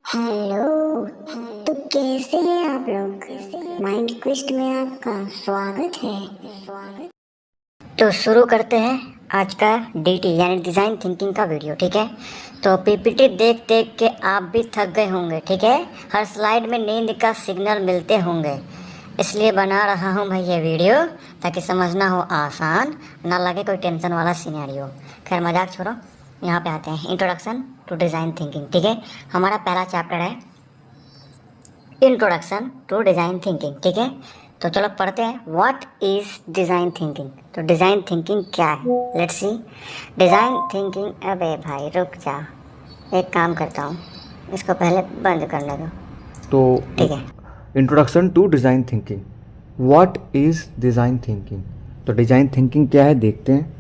Hello. तो कैसे हैं आप लोग? माइंड क्विस्ट में आपका स्वागत है। तो शुरू करते हैं आज का डीटी यानी डिज़ाइन थिंकिंग का वीडियो। ठीक है, तो पीपीटी देख देख के आप भी थक गए होंगे। ठीक है, हर स्लाइड में नींद का सिग्नल मिलते होंगे, इसलिए बना रहा हूँ मैं ये वीडियो ताकि समझना हो आसान, ना लगे कोई टेंशन वाला सिनेरियो। खैर मजाक छोड़ो, यहाँ पे आते हैं। Introduction to design thinking. ठीक है, हमारा पहला चैप्टर है इंट्रोडक्शन टू डिज़ाइन थिंकिंग। ठीक है, तो चलो पढ़ते हैं व्हाट इज़ डिज़ाइन थिंकिंग। तो डिज़ाइन थिंकिंग क्या है, लेट्स सी। डिज़ाइन थिंकिंग, अबे भाई रुक जा, एक काम करता हूँ, इसको पहले बंद करने दो। तो ठीक है, introduction to design thinking, what is design thinking. तो डिज़ाइन थिंकिंग क्या है देखते हैं।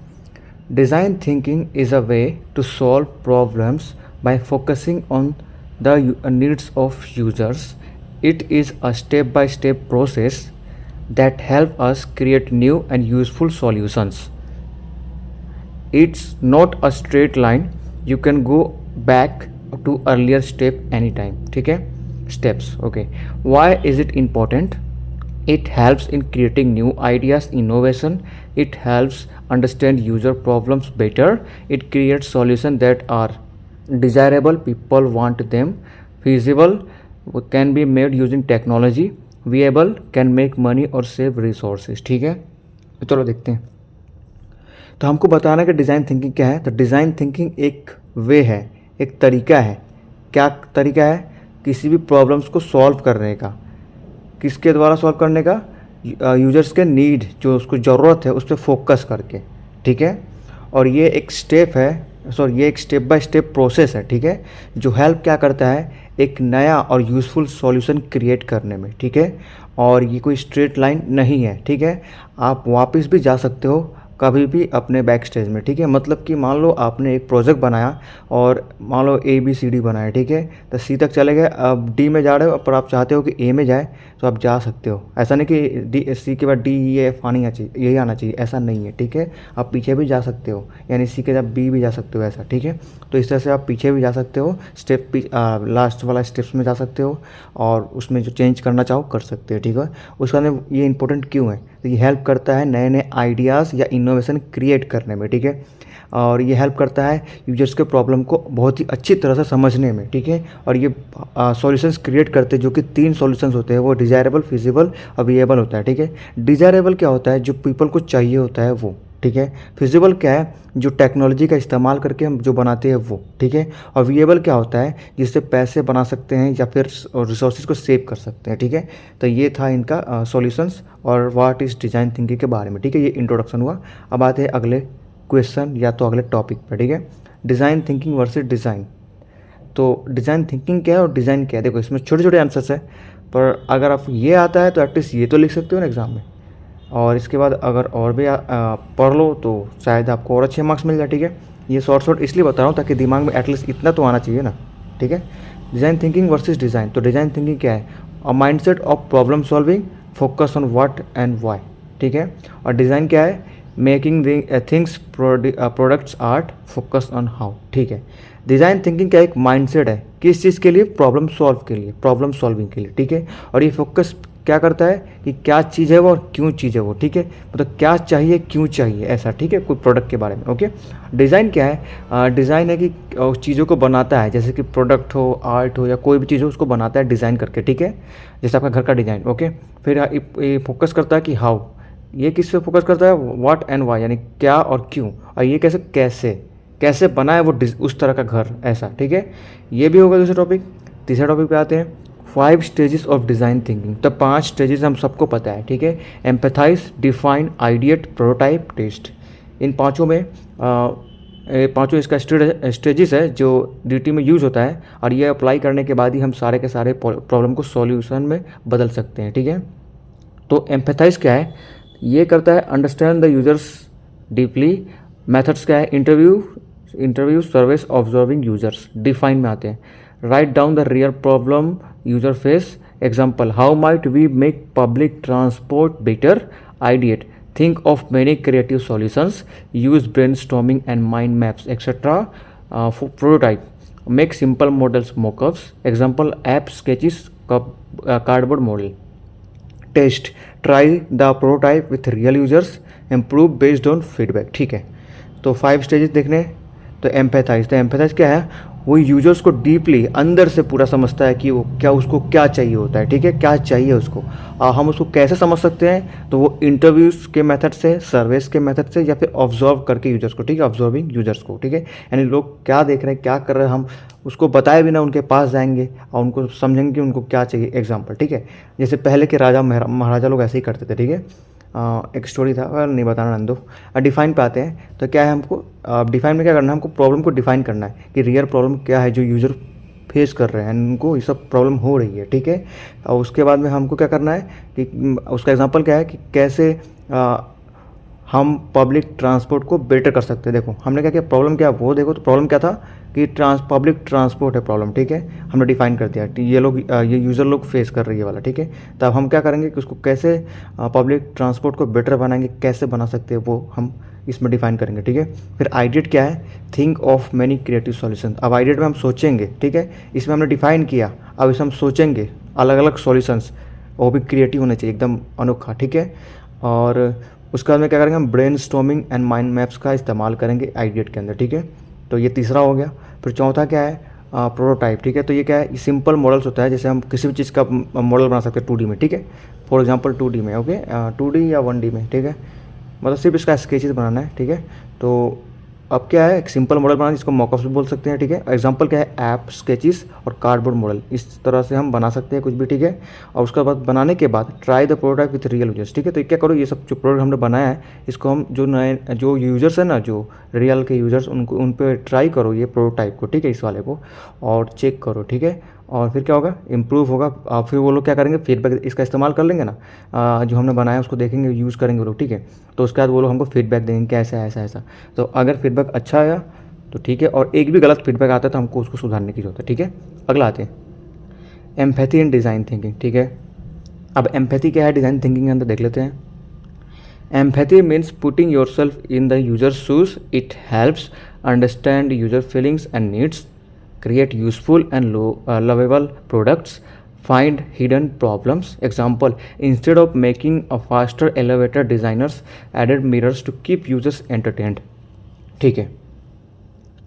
Design thinking is a way to solve problems by focusing on the needs of users. It is a step-by-step process that help us create new and useful solutions. It's not a straight line. You can go back to earlier step anytime. ठीक है, steps. Okay. Why is it important? It helps in creating new ideas, innovation. It helps understand user problems better. It creates solutions that are desirable. People want them. Feasible can be made using technology. Viable can make money or save resources. ठीक है, तो चलो देखते हैं। तो हमको बताना है कि डिज़ाइन थिंकिंग क्या है। तो डिज़ाइन थिंकिंग एक वे है, एक तरीका है। क्या तरीका है? किसी भी प्रॉब्लम्स को सॉल्व करने का। किसके द्वारा सॉल्व करने का? यूजर्स के नीड, जो उसको ज़रूरत है उस पर फोकस करके। ठीक है, और ये एक स्टेप है, ये एक स्टेप बाय स्टेप प्रोसेस है। ठीक है, जो हेल्प क्या करता है, एक नया और यूज़फुल सॉल्यूशन क्रिएट करने में। ठीक है, और ये कोई स्ट्रेट लाइन नहीं है। ठीक है, आप वापस भी जा सकते हो कभी भी अपने बैक स्टेज में। ठीक है, मतलब कि मान लो आपने एक प्रोजेक्ट बनाया और मान लो ABCD बनाया। ठीक है, तो C तक चले गए, अब D में जा रहे हो, पर आप चाहते हो कि A में जाए तो आप जा सकते हो। ऐसा नहीं कि C के बाद D, E, F आना चाहिए, यही आना चाहिए, ऐसा नहीं है। ठीक है, आप पीछे भी जा सकते हो, यानी C के साथ B भी जा सकते हो, ऐसा। ठीक है, तो इस तरह से आप पीछे भी जा सकते हो, स्टेप लास्ट वाला स्टेप्स में जा सकते हो, और उसमें जो चेंज करना चाहो कर सकते हो। ठीक है, उसका ये इंपॉर्टेंट क्यों है? तो ये हेल्प करता है नए नए आइडियाज़ या इनोवेशन क्रिएट करने में। ठीक है, और ये हेल्प करता है यूजर्स के प्रॉब्लम को बहुत ही अच्छी तरह से समझने में। ठीक है, और ये सॉल्यूशंस क्रिएट करते हैं, जो कि 3 सॉल्यूशंस होते हैं, वो डिज़ायरेबल, फिजिबल और विएबल होता है। ठीक है, डिज़ायरेबल क्या होता है? जो पीपल को चाहिए होता है वो। ठीक है, फिजिबल क्या है? जो टेक्नोलॉजी का इस्तेमाल करके हम जो बनाते हैं वो। ठीक है, और विएबल क्या होता है? जिससे पैसे बना सकते हैं या फिर रिसोर्सेज को सेव कर सकते हैं। ठीक है, तो ये था इनका सॉल्यूशंस और व्हाट इज़ डिज़ाइन थिंकिंग के बारे में। ठीक है, ये इंट्रोडक्शन हुआ। अब आते हैं अगले क्वेश्चन या तो अगले टॉपिक पर। ठीक है, डिज़ाइन थिंकिंग वर्सेस डिज़ाइन। तो डिज़ाइन थिंकिंग क्या है और डिज़ाइन क्या है? देखो, इसमें छोटे छोटे आंसर्स है, पर अगर आप ये आता है तो एटलीस्ट ये तो लिख सकते हो ना एग्ज़ाम में, और इसके बाद अगर और भी पढ़ लो तो शायद आपको और अच्छे मार्क्स मिल जाए। ठीक है, ये शॉर्ट इसलिए बता रहा हूँ ताकि दिमाग में एटलीस्ट इतना तो आना चाहिए ना। ठीक है, डिज़ाइन थिंकिंग वर्सेस डिज़ाइन। तो डिज़ाइन थिंकिंग क्या है? अ mindset of problem solving, focus on what and why. ठीक है, और डिज़ाइन क्या है? Making things, products, art, focus on how. ठीक है, डिज़ाइन थिंकिंग का एक माइंडसेट है, किस चीज़ के लिए? प्रॉब्लम सॉल्व के लिए, प्रॉब्लम सॉल्विंग के लिए। ठीक है, और ये फोकस क्या करता है कि क्या चीज़ है वो और क्यों चीज़ है वो। ठीक है, मतलब क्या चाहिए, क्यों चाहिए, ऐसा। ठीक है, कोई प्रोडक्ट के बारे में। ओके, डिज़ाइन क्या है? डिज़ाइन है कि चीज़ों को बनाता है, जैसे कि प्रोडक्ट हो, आर्ट हो, या कोई भी चीज़ हो, उसको बनाता है डिज़ाइन करके। ठीक है, जैसे आपका घर का डिज़ाइन। ओके, फिर ये फोकस करता है कि हाउ, ये किस पे फोकस करता है? व्हाट एंड वाई, यानी क्या और क्यों, और ये कैसे कैसे बना है वो उस तरह का घर, ऐसा। ठीक है, ये भी होगा दूसरा टॉपिक। तीसरा टॉपिक पे आते हैं, 5 स्टेजेस ऑफ डिज़ाइन थिंकिंग। तो 5 स्टेजेस हम सबको पता है। ठीक है, empathize, define, ideate, prototype, test. इन पाँचों में पाँचों इसका स्टेजेस है जो DT में यूज़ होता है, और ये अप्लाई करने के बाद ही हम सारे के सारे प्रॉब्लम को सॉल्यूशन में बदल सकते हैं। ठीक है, तो एम्पैथाइज क्या है? ये करता है understand the users deeply. Methods क्या है? Interview, service, observing users. Define में आते हैं, write down the real problem user face. Example, how might we make public transport better. Ideate, think of many creative solutions, use brainstorming and mind maps, etc. For prototype, make simple models mockups, example app sketches cardboard model, test try the prototype with real users, improve based on feedback. ठीक है, तो 5 stages देखने। तो empathise, तो empathise क्या है, वो users को डीपली अंदर से पूरा समझता है कि वो क्या, उसको क्या चाहिए होता है। ठीक है, क्या चाहिए उसको, हम उसको कैसे समझ सकते हैं, तो वो इंटरव्यूज़ के मेथड से, सर्वेस के मेथड से, या फिर ऑब्जर्व करके यूजर्स को। ठीक है, ऑब्जर्विंग यूजर्स को। ठीक है, यानी लोग क्या देख रहे हैं, क्या कर रहे हैं, हम उसको बताए बिना उनके पास जाएंगे और उनको समझेंगे कि उनको क्या चाहिए। एग्जाम्पल, ठीक है, जैसे पहले के राजा महाराजा लोग ऐसे ही करते थे। ठीक है, एक स्टोरी था, नहीं बताना नंदो। डिफाइन पे आते हैं, तो क्या है, हमको डिफाइन में क्या करना है, हमको प्रॉब्लम को डिफाइन करना है कि रियल प्रॉब्लम क्या है जो यूज़र फेस कर रहे हैं, उनको ये सब प्रॉब्लम हो रही है। ठीक है, और उसके बाद में हमको क्या करना है कि उसका एग्जांपल क्या है कि कैसे हम पब्लिक ट्रांसपोर्ट को बेटर कर सकते हैं। देखो हमने क्या किया, प्रॉब्लम क्या, वो देखो, तो प्रॉब्लम क्या था कि पब्लिक ट्रांसपोर्ट है प्रॉब्लम। ठीक है, हमने डिफाइन कर दिया, ये लोग, ये यूज़र लोग फेस कर रही है वाला। ठीक है, तब हम क्या करेंगे कि उसको कैसे पब्लिक ट्रांसपोर्ट को बेटर बनाएंगे, कैसे बना सकते हैं, वो हम इसमें डिफाइन करेंगे। ठीक है, फिर आइडिएट क्या है, think of many creative solution. अब आइडिएट में हम सोचेंगे। ठीक है, इसमें हमने डिफाइन किया, अब इसमें हम सोचेंगे अलग अलग सॉल्यूशंस, वो भी क्रिएटिव होने चाहिए, एकदम अनोखा। ठीक है, और उसके बाद में क्या करेंगे, हम brain storming and mind maps का इस्तेमाल करेंगे आइडिएट के अंदर। ठीक है, तो ये तीसरा हो गया। फिर चौथा क्या है, प्रोटोटाइप। ठीक है, तो ये क्या है, सिंपल मॉडल्स होता है, जैसे हम किसी भी चीज़ का मॉडल बना सकते हैं 2D में। ठीक है, फॉर एग्जांपल 2D में, ओके, 2D या 1D में। ठीक है, मतलब सिर्फ इसका स्केचेस बनाना है। ठीक है, तो अब क्या है, एक सिंपल मॉडल बनाना जिसको मॉकअप्स भी बोल सकते हैं। ठीक है, एग्जांपल क्या है, ऐप स्केचेस और कार्डबोर्ड मॉडल, इस तरह से हम बना सकते हैं कुछ भी। ठीक है, और उसके बाद बनाने के बाद try the product with real users. ठीक है, तो क्या करो, ये सब जो प्रोडक्ट हमने बनाया है, इसको हम जो नए जो यूजर्स है ना, जो रियल के यूजर्स, उनको उन पर ट्राई करो ये प्रोटोटाइप को। ठीक है, इस वाले को, और चेक करो। ठीक है, और फिर क्या होगा, इम्प्रूव होगा। फिर वो लोग क्या करेंगे, फीडबैक इसका इस्तेमाल कर लेंगे ना, जो हमने बनाया उसको देखेंगे, यूज़ करेंगे वो लोग। ठीक है, तो उसके बाद वो लोग हमको फीडबैक देंगे कि ऐसा ऐसा ऐसा। तो अगर फीडबैक अच्छा आया तो ठीक है, और एक भी गलत फीडबैक आता है तो हमको उसको सुधारने की जरूरत है। ठीक है, अगला आते हैं एम्पैथी इन डिज़ाइन थिंकिंग। ठीक है, अब एम्पैथी क्या है डिज़ाइन थिंकिंग के अंदर देख लेते हैं। Empathy means putting your self in the user shoes, it helps understand user feelings and needs, create useful and lovable products, find hidden problems. Example, instead of making a faster elevator, designers added mirrors to keep users entertained. ठीक है,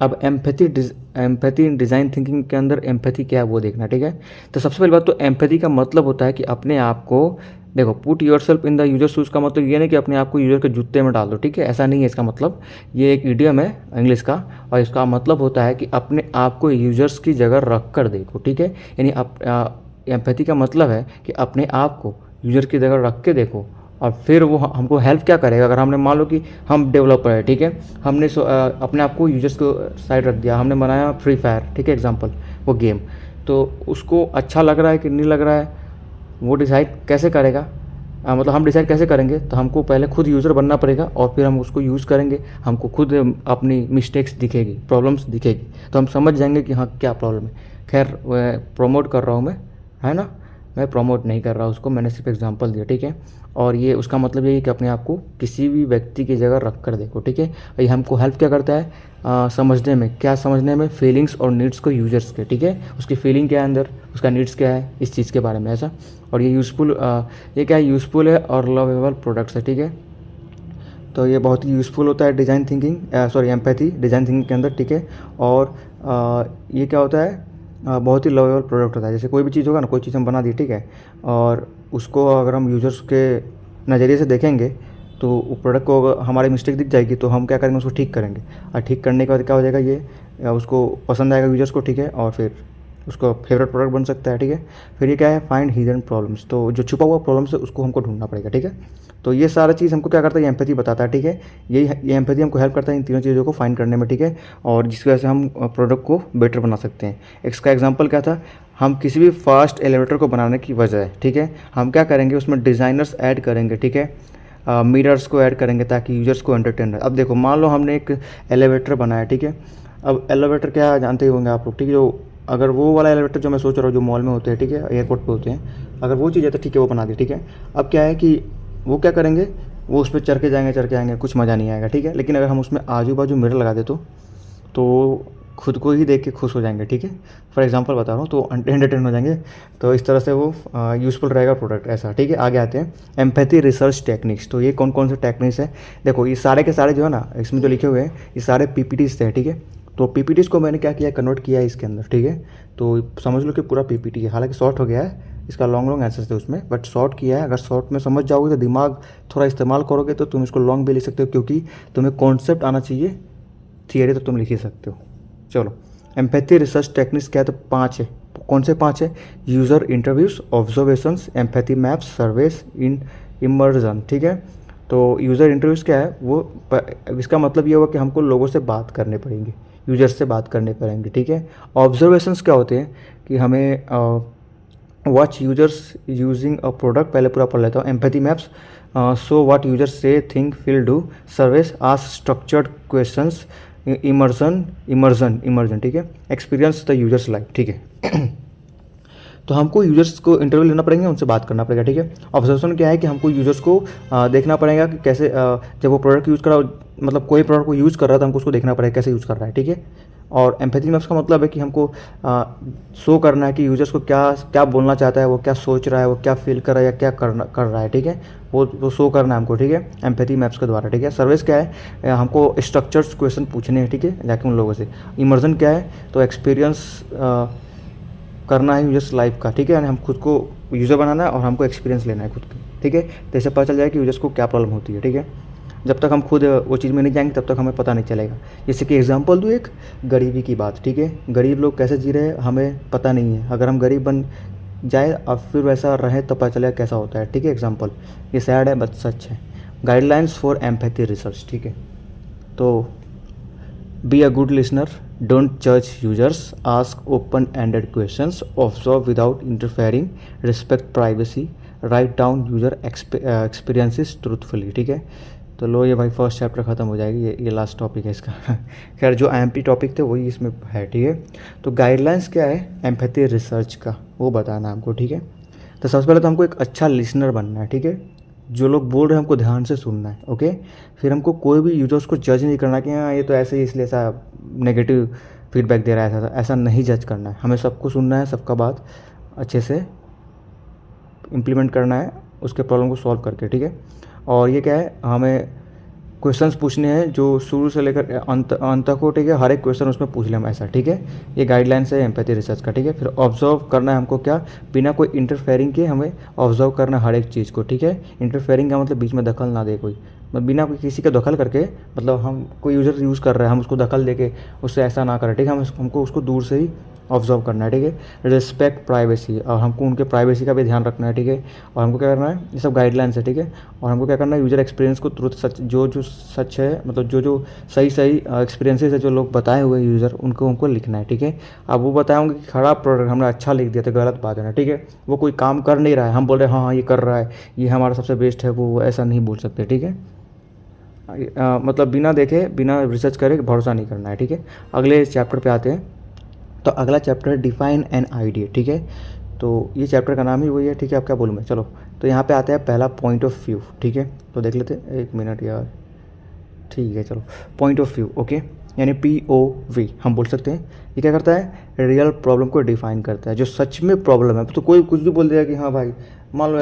अब empathy design thinking के अंदर empathy क्या है वो देखना। ठीक है, तो सबसे पहली बात तो एम्पैथी का मतलब होता है कि अपने आप को, देखो, put your self in the user shoes का मतलब ये नहीं कि अपने आप को यूजर के जूते में डाल दो। ठीक है, ऐसा नहीं है इसका मतलब, ये एक इडियम है इंग्लिश का, और इसका मतलब होता है कि अपने आप को यूजर्स की जगह रख कर देखो। ठीक है, यानी एम्पैथी का मतलब है कि अपने आप को यूजर की जगह रख के देखो, और फिर वो हमको हेल्प क्या करेगा। अगर हमने मान लो कि हम डेवलपर है, ठीक है, हमने अपने आप को यूजर्स को साइड रख दिया, हमने बनाया फ्री फायर, ठीक है, एग्जांपल, वो गेम, तो उसको अच्छा लग रहा है कि नहीं लग रहा है वो डिसाइड कैसे करेगा, मतलब हम डिसाइड कैसे करेंगे, तो हमको पहले खुद यूज़र बनना पड़ेगा और फिर हम उसको यूज़ करेंगे, हमको खुद अपनी मिस्टेक्स दिखेगी, प्रॉब्लम्स दिखेगी, तो हम समझ जाएंगे कि हाँ क्या प्रॉब्लम है। खैर प्रमोट कर रहा हूँ मैं, है ना, मैं प्रमोट नहीं कर रहा उसको, मैंने सिर्फ एग्जांपल दिया। ठीक है, और ये उसका मतलब यही है कि अपने आप को किसी भी व्यक्ति की जगह रख कर देखो। ठीक है, ये हमको हेल्प क्या करता है, समझने में, क्या समझने में, फीलिंग्स और नीड्स को यूजर्स के। ठीक है, उसकी फीलिंग क्या है अंदर, उसका नीड्स क्या है, इस चीज़ के बारे में ऐसा। और ये यूज़फुल, ये क्या है, यूज़फुल है और लवेबल प्रोडक्ट्स है। ठीक है, तो ये बहुत ही यूज़फुल होता है design thinking, sorry empathy design thinking के अंदर। ठीक है, और ये क्या होता है, बहुत ही लवेबल प्रोडक्ट होता है। जैसे कोई भी चीज़ होगा ना, कोई चीज़ हम बना दी, ठीक है, और उसको अगर हम यूजर्स के नज़रिए से देखेंगे तो वो प्रोडक्ट को अगर हमारी मिस्टेक दिख जाएगी तो हम क्या करेंगे, उसको ठीक करेंगे, और ठीक करने के बाद क्या हो जाएगा, ये उसको पसंद आएगा यूजर्स को। ठीक है, और फिर उसको फेवरेट प्रोडक्ट बन सकता है। ठीक है, फिर ये क्या है, फाइंड हिडन प्रॉब्लम्स, तो जो छुपा हुआ प्रॉब्लम्स है उसको हमको ढूंढना पड़ेगा। ठीक है, तो ये सारा चीज़ हमको क्या करता है, ये एम्पैथी बताता है। ठीक है, ये एम्पैथी हमको हेल्प करता है इन तीनों चीज़ों को फाइंड करने में। ठीक है, और जिसकी वजह से हम प्रोडक्ट को बेटर बना सकते हैं। इसका एग्जांपल क्या था, हम किसी भी फास्ट एलिवेटर को बनाने की वजह, ठीक है, हम क्या करेंगे, उसमें डिज़ाइनर्स ऐड करेंगे। ठीक है, मिरर्स को ऐड करेंगे ताकि यूजर्स को एंटरटेन रहे। अब देखो, मान लो हमने एक एलिवेटर बनाया, ठीक है, अब एलिवेटर क्या जानते ही होंगे आप लोग, ठीक है, जो अगर वो वाला एलिवेटर जो मैं सोच रहा हूँ, जो मॉल में होते हैं, ठीक है, एयरपोर्ट पे होते हैं, अगर वो चीज़ है तो ठीक है, वो बना दी। ठीक है, अब क्या है कि वो क्या करेंगे, वो उस पर चढ़ के आएंगे, कुछ मज़ा नहीं आएगा। ठीक है, लेकिन अगर हम उसमें आजू बाजू मिरर लगा दे तो खुद को ही देख के खुश हो जाएंगे, ठीक है। फॉर एग्जांपल बता रहा हूँ, तो एंटरटेन हो जाएंगे, तो इस तरह से वो यूज़फुल रहेगा प्रोडक्ट, ऐसा, ठीक है। आगे आते हैं एम्पैथी रिसर्च टेक्निक्स। तो ये कौन कौन से टेक्निक्स है, देखो ये सारे के सारे जो है ना इसमें जो लिखे हुए हैं ये सारे PPTs थे, ठीक है। तो PPTs को मैंने क्या किया, कन्वर्ट किया है इसके अंदर, ठीक है। तो समझ लो कि पूरा PPT है, हालांकि शॉर्ट हो गया है, इसका लॉन्ग लॉन्ग आंसर्स थे उसमें, बट शॉर्ट किया है। अगर शॉर्ट में समझ जाओगे तो दिमाग थोड़ा इस्तेमाल करोगे तो तुम इसको लॉन्ग भी लिख सकते हो, क्योंकि तुम्हें कॉन्सेप्ट आना चाहिए, थियरी तो तुम लिख ही सकते हो। चलो, एम्पैथी रिसर्च टेक्निक्स क्या है, तो 5 है। कौन से 5 है, user interviews, observations, empathy maps, surveys, immersion, ठीक है। तो यूज़र इंटरव्यूज़ क्या है, वो इसका मतलब ये होगा कि हमको लोगों से बात करने पड़ेंगे, यूजर्स से बात करने पड़ेंगे, ठीक है। ऑब्जर्वेशंस क्या होते हैं कि हमें watch users using a product, पहले पूरा पढ़ लेता हूँ। Empathy maps, so what users say, think, feel, do. Surveys, ask structured questions. Immersion, ठीक है। एक्सपीरियंस द यूजर्स लाइफ, ठीक है। तो हमको यूजर्स को इंटरव्यू लेना पड़ेंगे, उनसे बात करना पड़ेगा, ठीक है। ऑब्जर्वेशन क्या है कि हमको यूजर्स को देखना पड़ेगा कि कैसे जब वो प्रोडक्ट यूज़ कर रहा हो, मतलब कोई प्रोडक्ट को यूज़ कर रहा है तो हमको उसको देखना पड़ेगा कैसे यूज़ कर रहा है, ठीक है। और एम्पैथी मैप्स का मतलब है कि हमको शो करना है कि यूजर्स को क्या क्या बोलना चाहता है, वो क्या सोच रहा है, वो क्या फील कर रहा है या क्या कर रहा है, ठीक है। वो शो करना है हमको, ठीक है, एम्पैथी मैप्स के द्वारा, ठीक है। सर्विस क्या है, हमको स्ट्रक्चर्ड क्वेश्चन पूछने हैं, ठीक है, जाके उन लोगों से। इमर्जन क्या है, तो एक्सपीरियंस करना है यूजर्स लाइफ का, ठीक है, यानी हम खुद को यूज़र बनाना है और हमको एक्सपीरियंस लेना है खुद का, ठीक है। तो इससे पता चल जाए कि यूजर्स को क्या प्रॉब्लम होती है, ठीक है। जब तक हम खुद वो चीज़ में नहीं जाएंगे तब तक हमें पता नहीं चलेगा। जैसे कि एग्जांपल दूँ एक, गरीबी की बात, ठीक है। गरीब लोग कैसे जी रहे हैं हमें पता नहीं है, अगर हम गरीब बन जाए और फिर वैसा रहे तो पता चलेगा कैसा होता है, ठीक है। एग्जाम्पल, ये सैड है बट सच है। गाइडलाइंस फॉर एम्पैथी रिसर्च, ठीक है। तो be a good listener, don't जज users, ask open ended questions, observe without interfering, respect privacy, write down user experiences truthfully, ठीक है। तो लो ये भाई फर्स्ट चैप्टर ख़त्म हो जाएगी, ये लास्ट टॉपिक है इसका। खैर जो IMP टॉपिक थे वही इसमें है, ठीक है। तो गाइडलाइंस क्या है एम्पैथी रिसर्च का, वो बताना हमको, ठीक है। तो सबसे पहले तो हमको एक अच्छा लिसनर बनना है, ठीक है। जो लोग बोल रहे हैं हमको ध्यान से सुनना है, ओके। फिर हमको कोई भी यूजर्स को जज नहीं करना कि हाँ ये तो ऐसे ही इसलिए ऐसा नेगेटिव फीडबैक दे रहा है, ऐसा नहीं जज करना है। हमें सबको सुनना है, सबका बात अच्छे से इम्प्लीमेंट करना है, उसके प्रॉब्लम को सॉल्व करके, ठीक है। और ये क्या है, हमें क्वेश्चंस पूछने हैं जो शुरू से लेकर अंत तक हो, ठीक है। हर एक क्वेश्चन उसमें पूछ लें हम, ऐसा, ठीक है। ये गाइडलाइंस है एम्पैथी रिसर्च का, ठीक है। फिर ऑब्जर्व करना है हमको, क्या, बिना कोई इंटरफेयरिंग के हमें ऑब्जर्व करना हर एक चीज़ को, ठीक है। इंटरफेयरिंग का मतलब बीच में दखल ना दे कोई, मतलब बिना कोई किसी का दखल करके, मतलब हम कोई यूज़र यूज़ कर रहे हैं हम उसको दखल दे के उससे ऐसा ना करें, ठीक है। हमको उसको दूर से ही ऑब्जर्व करना है, ठीक है। रिस्पेक्ट प्राइवेसी, और हमको उनके प्राइवेसी का भी ध्यान रखना है, ठीक है। और हमको क्या करना है, ये सब गाइडलाइंस है, ठीक है। और हमको क्या करना है, यूजर एक्सपीरियंस को तुरंत सच, जो सच है, मतलब जो सही एक्सपीरियंसेस है जो लोग बताए हुए यूज़र, उनको लिखना है, ठीक है। अब वो बताए होंगे कि ख़राब प्रोडक्ट हमने अच्छा लिख दिया तो गलत बात है ना, ठीक है। वो कोई काम कर नहीं रहा है, हम बोल रहे हैं हाँ ये कर रहा है, ये हमारा सबसे बेस्ट है, वो ऐसा नहीं बोल सकते, ठीक है। मतलब बिना देखे, बिना रिसर्च करे भरोसा नहीं करना है, ठीक है। अगले चैप्टर पे आते हैं। तो अगला चैप्टर है डिफाइन एन आइडिया, ठीक है। तो ये चैप्टर का नाम ही वही है, ठीक है। अब क्या बोलूँ मैं, चलो। तो यहाँ पे आता है पहला पॉइंट ऑफ व्यू, ठीक है। तो देख लेते हैं, एक मिनट यार, ठीक है, चलो। पॉइंट ऑफ व्यू, ओके, यानी POV हम बोल सकते हैं। ये क्या करता है, रियल प्रॉब्लम को डिफाइन करता है, जो सच में प्रॉब्लम है। तो कोई कुछ भी बोल देगा कि हाँ भाई, मान लो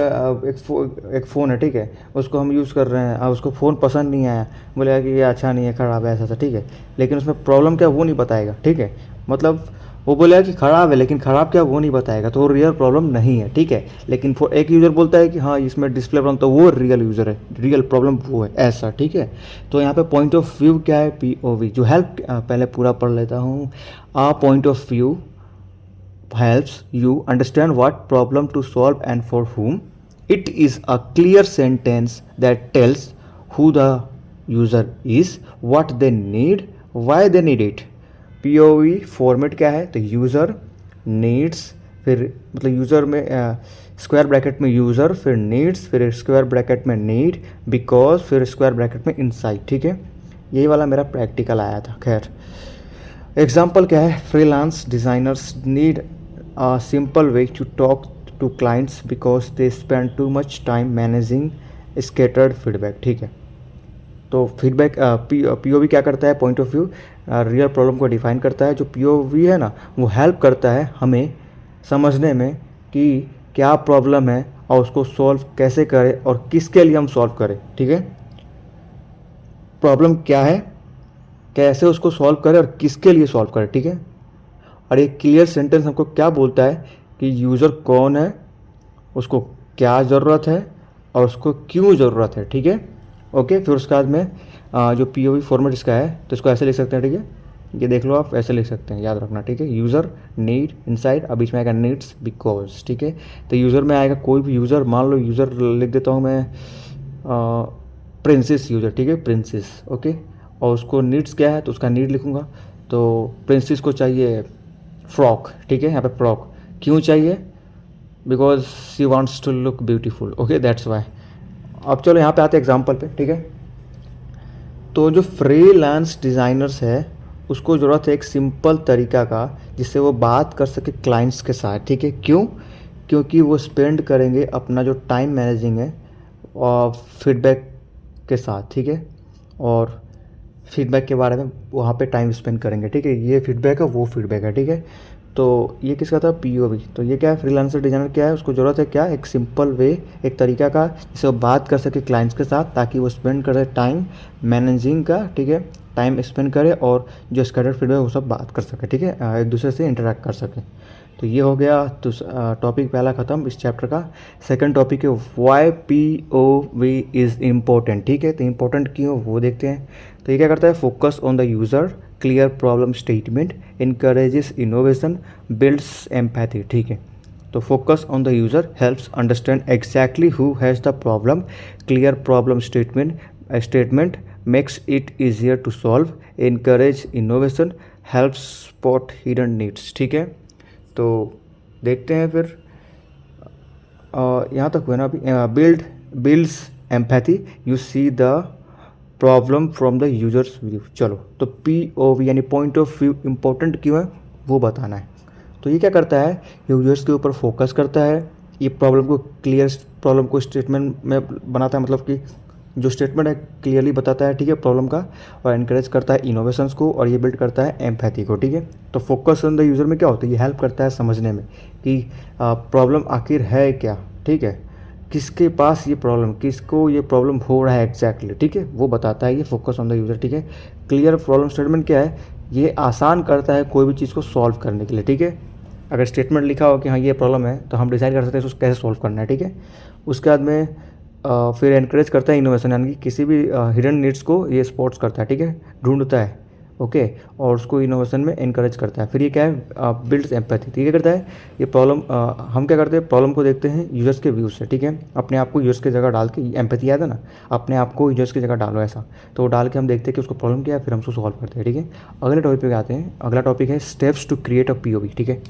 एक फ़ोन है, ठीक है, उसको हम यूज़ कर रहे हैं, अब उसको फ़ोन पसंद नहीं आया, बोलेगा कि ये अच्छा नहीं है, ख़राब है, ऐसा, ठीक है। लेकिन उसमें प्रॉब्लम क्या वो नहीं बताएगा, ठीक है। मतलब वो बोलेगा कि ख़राब है, लेकिन ख़राब क्या वो नहीं बताएगा, तो वो रियल प्रॉब्लम नहीं है, ठीक है। लेकिन एक यूज़र बोलता है कि हाँ इसमें डिस्प्ले प्रॉब्लम, तो वो रियल यूज़र है, रियल प्रॉब्लम वो है, ऐसा, ठीक है। तो यहाँ पे पॉइंट ऑफ व्यू क्या है, POV, जो हेल्प, पहले पूरा पढ़ लेता हूँ। Point of view helps you understand what problem to solve and for whom. It is a clear sentence that tells who the user is, what they need, why they need it. POV format क्या है, तो user needs, फिर मतलब user में square bracket में user, फिर needs, फिर square bracket में नीड, बिकॉज, फिर स्क्वायर ब्रैकेट में इनसाइट, ठीक है। यही वाला मेरा प्रैक्टिकल आया था। खैर एग्जाम्पल क्या है, freelance designers need a simple way to talk to clients because they spend too much time managing scattered feedback, ठीक है। तो फीडबैक पीओवी क्या करता है, point of view real problem को डिफाइन करता है। जो पीओवी है ना वो हेल्प करता है हमें समझने में कि क्या प्रॉब्लम है और उसको सॉल्व कैसे करें और किसके लिए हम सॉल्व करें, ठीक है। प्रॉब्लम क्या है, कैसे उसको सॉल्व करें और किसके लिए सॉल्व करें, ठीक है। और एक क्लियर सेंटेंस हमको क्या बोलता है कि यूज़र कौन है, उसको क्या ज़रूरत है और उसको क्यों ज़रूरत है, ठीक है। ओके, फिर उसके बाद में जो पीओवी फॉर्मेट इसका है तो इसको ऐसे लिख सकते हैं, ठीक है। ये देख लो आप, ऐसे लिख सकते हैं, याद रखना, ठीक है। यूज़र, नीड, इनसाइड, अब बीच में आएगा नीड्स, बिकॉज, ठीक है। तो यूज़र में आएगा कोई भी यूज़र, मान लो यूज़र लिख देता हूँ मैं प्रिंसेस यूज़र, ठीक है, प्रिंसेस, ओके। और उसको नीड्स क्या है तो उसका नीड लिखूँगा। तो प्रिंसेस को चाहिए फ्रॉक, ठीक है, यहाँ पे फ्रॉक क्यों चाहिए, because she wants to look beautiful, okay, that's why. अब चलो यहाँ पे आते हैं एग्जाम्पल पे, ठीक है। तो जो फ्रीलांस डिज़ाइनर्स है उसको ज़रूरत है एक सिंपल तरीका का जिससे वो बात कर सके क्लाइंट्स के साथ, ठीक है। क्यों, क्योंकि वो स्पेंड करेंगे अपना जो टाइम मैनेजिंग है और फीडबैक के साथ, ठीक है। और फीडबैक के बारे में वहाँ पे टाइम स्पेंड करेंगे, ठीक है। ये फीडबैक है, वो फीडबैक है, ठीक है। तो ये किसका था, पीओवी। तो ये क्या है, फ्रीलांसर डिज़ाइनर क्या है, उसको ज़रूरत है क्या, एक सिंपल वे, एक तरीका का जिससे वो बात कर सके क्लाइंट्स के साथ ताकि वो स्पेंड करे टाइम मैनेजिंग का, ठीक है, टाइम स्पेंड करे और जो स्कैटर्ड फीडबैक वो सब बात कर सके, ठीक है, एक दूसरे से इंटरेक्ट कर सके। तो ये हो गया, तो टॉपिक पहला ख़त्म इस चैप्टर का। सेकंड टॉपिक है वाई पीओवी इज़ इम्पोर्टेंट, ठीक है। तो इम्पोर्टेंट क्यों वो देखते हैं। तो ये क्या करता है, focus on the user, clear problem statement, encourages innovation, builds empathy, ठीक है। तो focus on the user helps understand exactly who has the problem, clear problem statement makes it easier to solve, encourage innovation, helps spot hidden needs, ठीक है। तो देखते हैं फिर यहाँ तक हुआ ना अभी, builds empathy, you see the problem from the users view. चलो, तो पीओवी यानी पॉइंट ऑफ व्यू इंपॉर्टेंट क्यों है वो बताना है। तो ये क्या करता है, यूजर्स के ऊपर फोकस करता है, ये प्रॉब्लम को क्लियर, प्रॉब्लम को स्टेटमेंट में बनाता है, मतलब कि जो स्टेटमेंट है क्लियरली बताता है, ठीक है, प्रॉब्लम का, और एनकरेज करता है इनोवेशंस को, और ये बिल्ड करता है एम्पैथी को, ठीक है। तो फोकस ऑन द यूज़र में क्या होता है, ये हेल्प करता है समझने में कि प्रॉब्लम आखिर है क्या, ठीक है, किसके पास ये प्रॉब्लम, किसको ये प्रॉब्लम हो रहा है एग्जैक्टली, ठीक है, वो बताता है ये फोकस ऑन द यूज़र, ठीक है। क्लियर प्रॉब्लम स्टेटमेंट क्या है, ये आसान करता है कोई भी चीज़ को सॉल्व करने के लिए, ठीक है। अगर स्टेटमेंट लिखा हो कि हाँ ये प्रॉब्लम है तो हम डिसाइड कर सकते हैं उसको कैसे सॉल्व करना है, ठीक है। उसके बाद में फिर एनकरेज करता है इनोवेशन, यानी कि किसी भी हिडन नीड्स को ये स्पॉट्स करता है, ठीक है, ढूंढता है, ओके, और उसको इनोवेशन में एनकरेज करता है। फिर ये क्या है, बिल्ड्स एम्पैथी, ठीक है, करता है ये प्रॉब्लम, हम क्या करते हैं, प्रॉब्लम को देखते हैं यूजर्स के व्यू से, ठीक है, अपने आप को यूजर्स की जगह डाल के, एम्पैथी याद है ना, अपने आप को यूजर्स की जगह डालो ऐसा, तो डाल के हम देखते हैं कि उसको प्रॉब्लम क्या है, फिर हम उसको सॉल्व करते हैं, ठीक है। अगले टॉपिक पे आते हैं, अगला टॉपिक है steps to create a POV, ठीक है।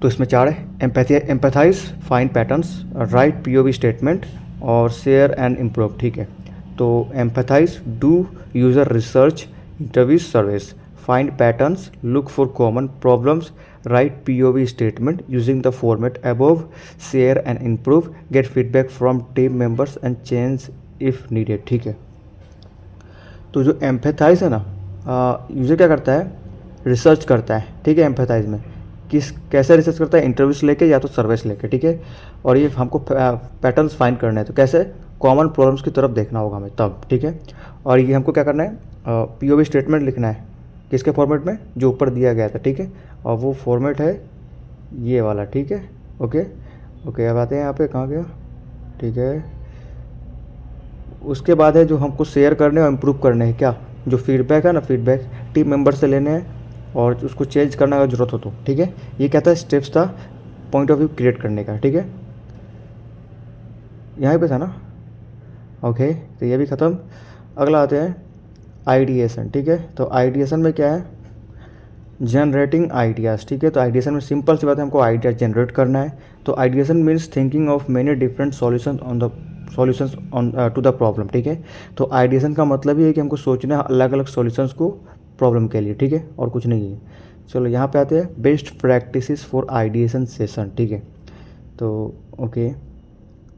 तो इसमें 4 है, empathise, find patterns, write POV statement और शेयर एंड इम्प्रूव, ठीक है। तो empathise, do user research, interviews, surveys, find patterns, look for common problems, write POV statement using the format above, share and improve, get feedback from team members and change if needed, ठीक है। तो जो empathise है ना, user क्या करता है, research करता है, ठीक है, एम्पैथाइज में कैसे रिसर्च करता है, इंटरव्यूज लेके या तो सर्विस लेके, ठीक है। और ये हमको पैटर्न्स फाइंड करने हैं, तो कैसे, कॉमन प्रॉब्लम्स की तरफ देखना होगा हमें तब, ठीक है। और ये हमको क्या करना है, पीओवी स्टेटमेंट लिखना है, किसके फॉर्मेट में, जो ऊपर दिया गया था, ठीक है, और वो फॉर्मेट है ये वाला, ठीक है, ओके ओके। अब आते हैं यहाँ पे, कहाँ गया, ठीक है। उसके बाद है जो हमको शेयर करने और इम्प्रूव करने हैं, क्या, जो फीडबैक है ना, फीडबैक टीम मेंबर से लेने हैं और उसको चेंज करने का जरूरत हो तो, ठीक है। ये क्या था, स्टेप्स था पॉइंट ऑफ व्यू क्रिएट करने का, ठीक है, यहाँ पे था ना, ओके। तो ये भी ख़त्म। अगला आते हैं आइडिएशन, ठीक है। तो आइडिएशन में क्या है, जनरेटिंग आइडियाज़, ठीक है। तो आइडिएशन में सिंपल सी बात है, हमको आइडिया जनरेट करना है। तो ideation means thinking of many different solutions on to the problem, ठीक है। तो आइडिएशन का मतलब ये है कि हमको सोचना है अलग अलग सॉल्यूशंस को प्रॉब्लम के लिए, ठीक है, और कुछ नहीं है। चलो यहाँ पे आते हैं best practices for ideation session, ठीक है। तो ओके,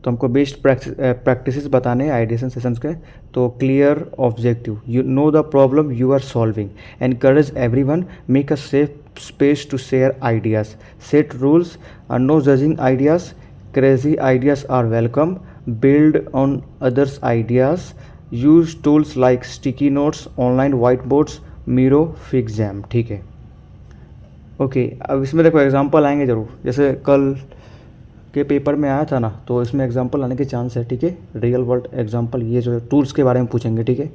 तो हमको बेस्ट प्रैक्टिसेस बताने हैं आइडिएशन सेशंस के। तो clear objective, you know the problem you are solving, encourage everyone, make a safe space to share ideas, set rules, no judging ideas, crazy ideas are welcome, build on others ideas, use tools like sticky notes, online whiteboards, Miro, Figjam। ठीक है, okay. अब इसमें देखो example आएंगे ज़रूर, जैसे कल के पेपर में आया था ना, तो इसमें एग्जांपल आने के चांस है। ठीक है, रियल वर्ल्ड एग्जांपल, ये जो टूल्स के बारे में पूछेंगे। ठीक है,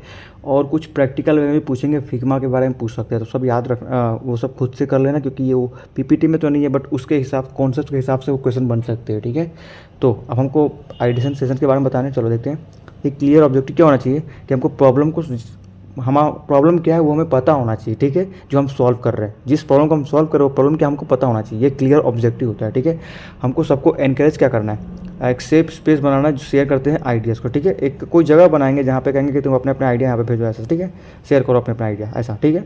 और कुछ प्रैक्टिकल में भी पूछेंगे, फिग्मा के बारे में पूछ सकते हैं। तो सब याद रख, वो सब खुद से कर लेना, क्योंकि ये वो पीपीटी में तो नहीं है, बट उसके हिसाब कॉन्सेप्ट के हिसाब से वो क्वेश्चन बन सकते हैं। ठीक है, तो अब हमको आइडिएशन सेशन के बारे में बताने, चलो देखते हैं। एक क्लियर ऑब्जेक्टिव क्या होना चाहिए कि हमको प्रॉब्लम को, हमारा प्रॉब्लम क्या है वो हमें पता होना चाहिए। ठीक है, जो हम सॉल्व कर रहे हैं, जिस प्रॉब्लम को हम सॉल्व कर रहे हो, प्रॉब्लम क्या हमको पता होना चाहिए। ये क्लियर ऑब्जेक्टिव होता है। ठीक है, हमको सबको एनकरेज क्या करना है, एक सेफ स्पेस बनाना जो शेयर करते हैं आइडियाज़ को। ठीक है, एक कोई जगह बनाएंगे जहाँ पे कहेंगे कि तुम अपने अपने आइडिया यहाँ पे भेजो ऐसा। ठीक है, शेयर करो अपने अपने आइडिया ऐसा। ठीक है,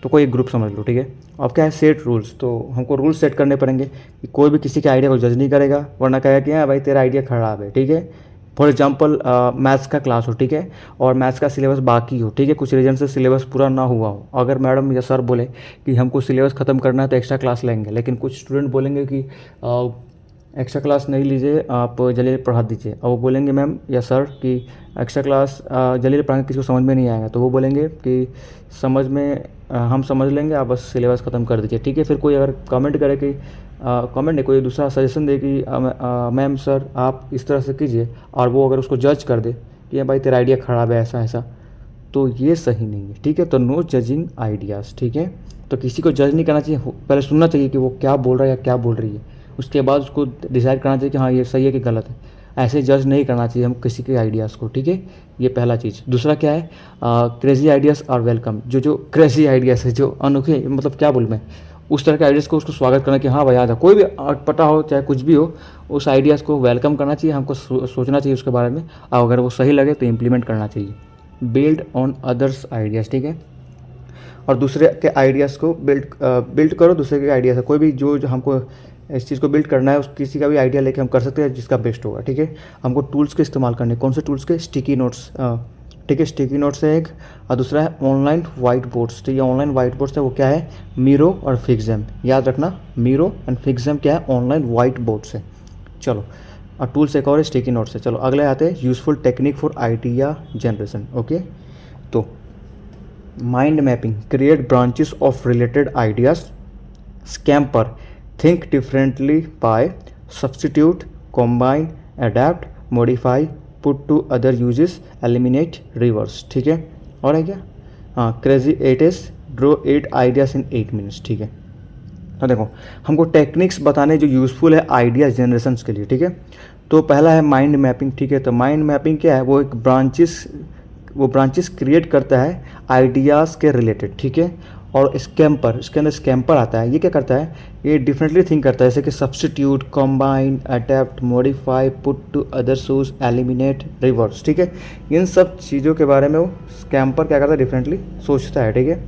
तो कोई एक ग्रुप समझ लो। ठीक है, अब क्या है, सेट रूल्स। तो हमको रूल्स सेट करने पड़ेंगे कि कोई भी किसी के आइडिया को जज नहीं करेगा, वरना कहेगा कि हाँ भाई तेरा आइडिया खराब है। ठीक है, फॉर एग्जाम्पल मैथ्स का क्लास हो। ठीक है, और मैथ्स का सिलेबस बाकी हो। ठीक है, कुछ रीजन से सिलेबस पूरा ना हुआ हो, अगर मैडम या सर बोले कि हमको सिलेबस ख़त्म करना है तो एक्स्ट्रा क्लास लेंगे, लेकिन कुछ स्टूडेंट बोलेंगे कि एक्स्ट्रा क्लास नहीं लीजिए, आप जल्दी पढ़ा दीजिए। और वो बोलेंगे मैम या सर कि एक्स्ट्रा क्लास जल्दी पढ़ाएंगे, किसी को समझ में नहीं आएगा, तो वो बोलेंगे कि समझ में हम समझ लेंगे, आप बस सिलेबस ख़त्म कर दीजिए। ठीक है, फिर कोई अगर कमेंट करे कि कमेंट नहीं, कोई दूसरा सजेशन दे कि मैम सर आप इस तरह से कीजिए, और वो अगर उसको जज कर दे कि भाई तेरा आइडिया ख़राब है ऐसा ऐसा, तो ये सही नहीं है। ठीक है, तो नो जजिंग आइडियाज़। ठीक है, तो किसी को जज नहीं करना चाहिए, पहले सुनना चाहिए कि वो क्या बोल रहा है या क्या बोल रही है, उसके बाद उसको डिसाइड करना चाहिए कि हाँ ये सही है कि गलत है। ऐसे जज नहीं करना चाहिए हम किसी के आइडियाज़ को। ठीक है, ये पहला चीज़। दूसरा क्या है, क्रेजी आइडियाज़ आर वेलकम। जो क्रेजी आइडियाज़ है, जो अनोखे, मतलब क्या बोलूँ मैं, उस तरह के आइडियाज़ को उसको स्वागत करना कि हाँ भाई आ, कोई भी पता हो चाहे कुछ भी हो, उस आइडियाज़ को वेलकम करना चाहिए, हमको सोचना चाहिए उसके बारे में, और अगर वो सही लगे तो इम्प्लीमेंट करना चाहिए। Build on others ideas. ठीक है, और दूसरे के आइडियाज़ को बिल्ड करो, दूसरे के आइडियाज़ है, कोई भी जो हमको इस चीज़ को बिल्ड करना है, उस किसी का भी आइडिया लेके हम कर सकते हैं जिसका बेस्ट होगा। ठीक है, हमको टूल्स के इस्तेमाल करने, कौन से टूल्स के, स्टिकी नोट्स। ठीक है, स्टिकी नोट्स है एक, और दूसरा है ऑनलाइन वाइट बोर्ड्स। तो ये ऑनलाइन वाइट बोर्ड्स है, वो क्या है, मीरो और फिग्जैम। याद रखना, मीरो एंड फिग्जैम क्या है, ऑनलाइन वाइट बोर्ड्स है। चलो, और टूल्स एक और स्टिकी नोट्स है। चलो अगले आते हैं, useful technique for idea generation. Okay, तो mind mapping, create branches of related ideas, scamper, think differently by substitute, combine, adapt, modify, put to other uses, eliminate, reverse। ठीक है, और है क्या, हाँ, crazy 8s, draw 8 ideas in 8 minutes. ठीक है, तो देखो हमको टेक्निक्स बताने जो यूज़फुल है आइडिया जनरेशन के लिए। ठीक है, तो पहला है माइंड मैपिंग। ठीक है, तो माइंड मैपिंग क्या है, वो एक ब्रांचेस क्रिएट करता है आइडियाज़ के रिलेटेड। ठीक है, और स्कैम्पर, इसके अंदर स्कैम्पर आता है, ये क्या करता है, ये डिफरेंटली थिंक करता है, जैसे कि substitute, combine, adapt, modify, put to other use, eliminate, reverse. ठीक है, इन सब चीज़ों के बारे में वो स्कैम्पर क्या करता है, डिफरेंटली सोचता है। ठीक है,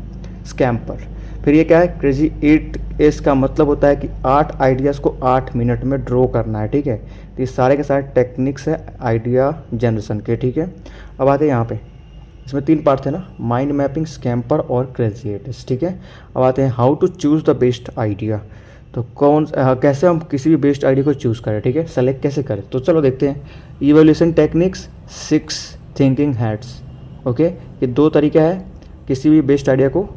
स्कैम्पर। फिर ये क्या है, क्रेजी 8s का मतलब होता है कि 8 आइडियाज़ को 8 मिनट में ड्रॉ करना है। ठीक है, तो ये सारे के सारे टेक्निक्स है आइडिया जनरेशन के। ठीक है, अब आते हैं यहाँ पे, इसमें 3 पार्ट थे ना, माइंड मैपिंग, स्कैम्पर और क्रेजी 8s। ठीक है, अब आते हैं how to choose the best idea. तो कैसे हम किसी भी बेस्ट आइडिया को चूज़ करें। ठीक है, सेलेक्ट कैसे करें, तो चलो देखते हैं। Evolution techniques, 6 thinking hats. Okay, ये 2 तरीका है किसी भी बेस्ट आइडिया को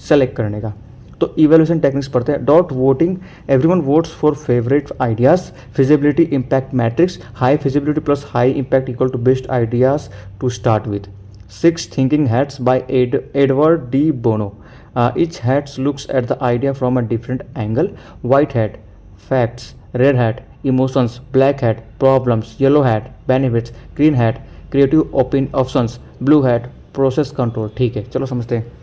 सेलेक्ट करने का। तो इवोल्यूशन टेक्निक्स पढ़ते हैं। Dot voting, everyone votes for favourite ideas, feasibility impact matrix, high feasibility plus high impact equal to best ideas to start with. 6 thinking hats by Edward D. Bono. Each hat looks at the idea from a different angle. White hat, facts. Red hat, emotions. Black hat, problems. Yellow hat, benefits. Green hat, creative options. Blue hat, process control. ठीक है, चलो समझते हैं।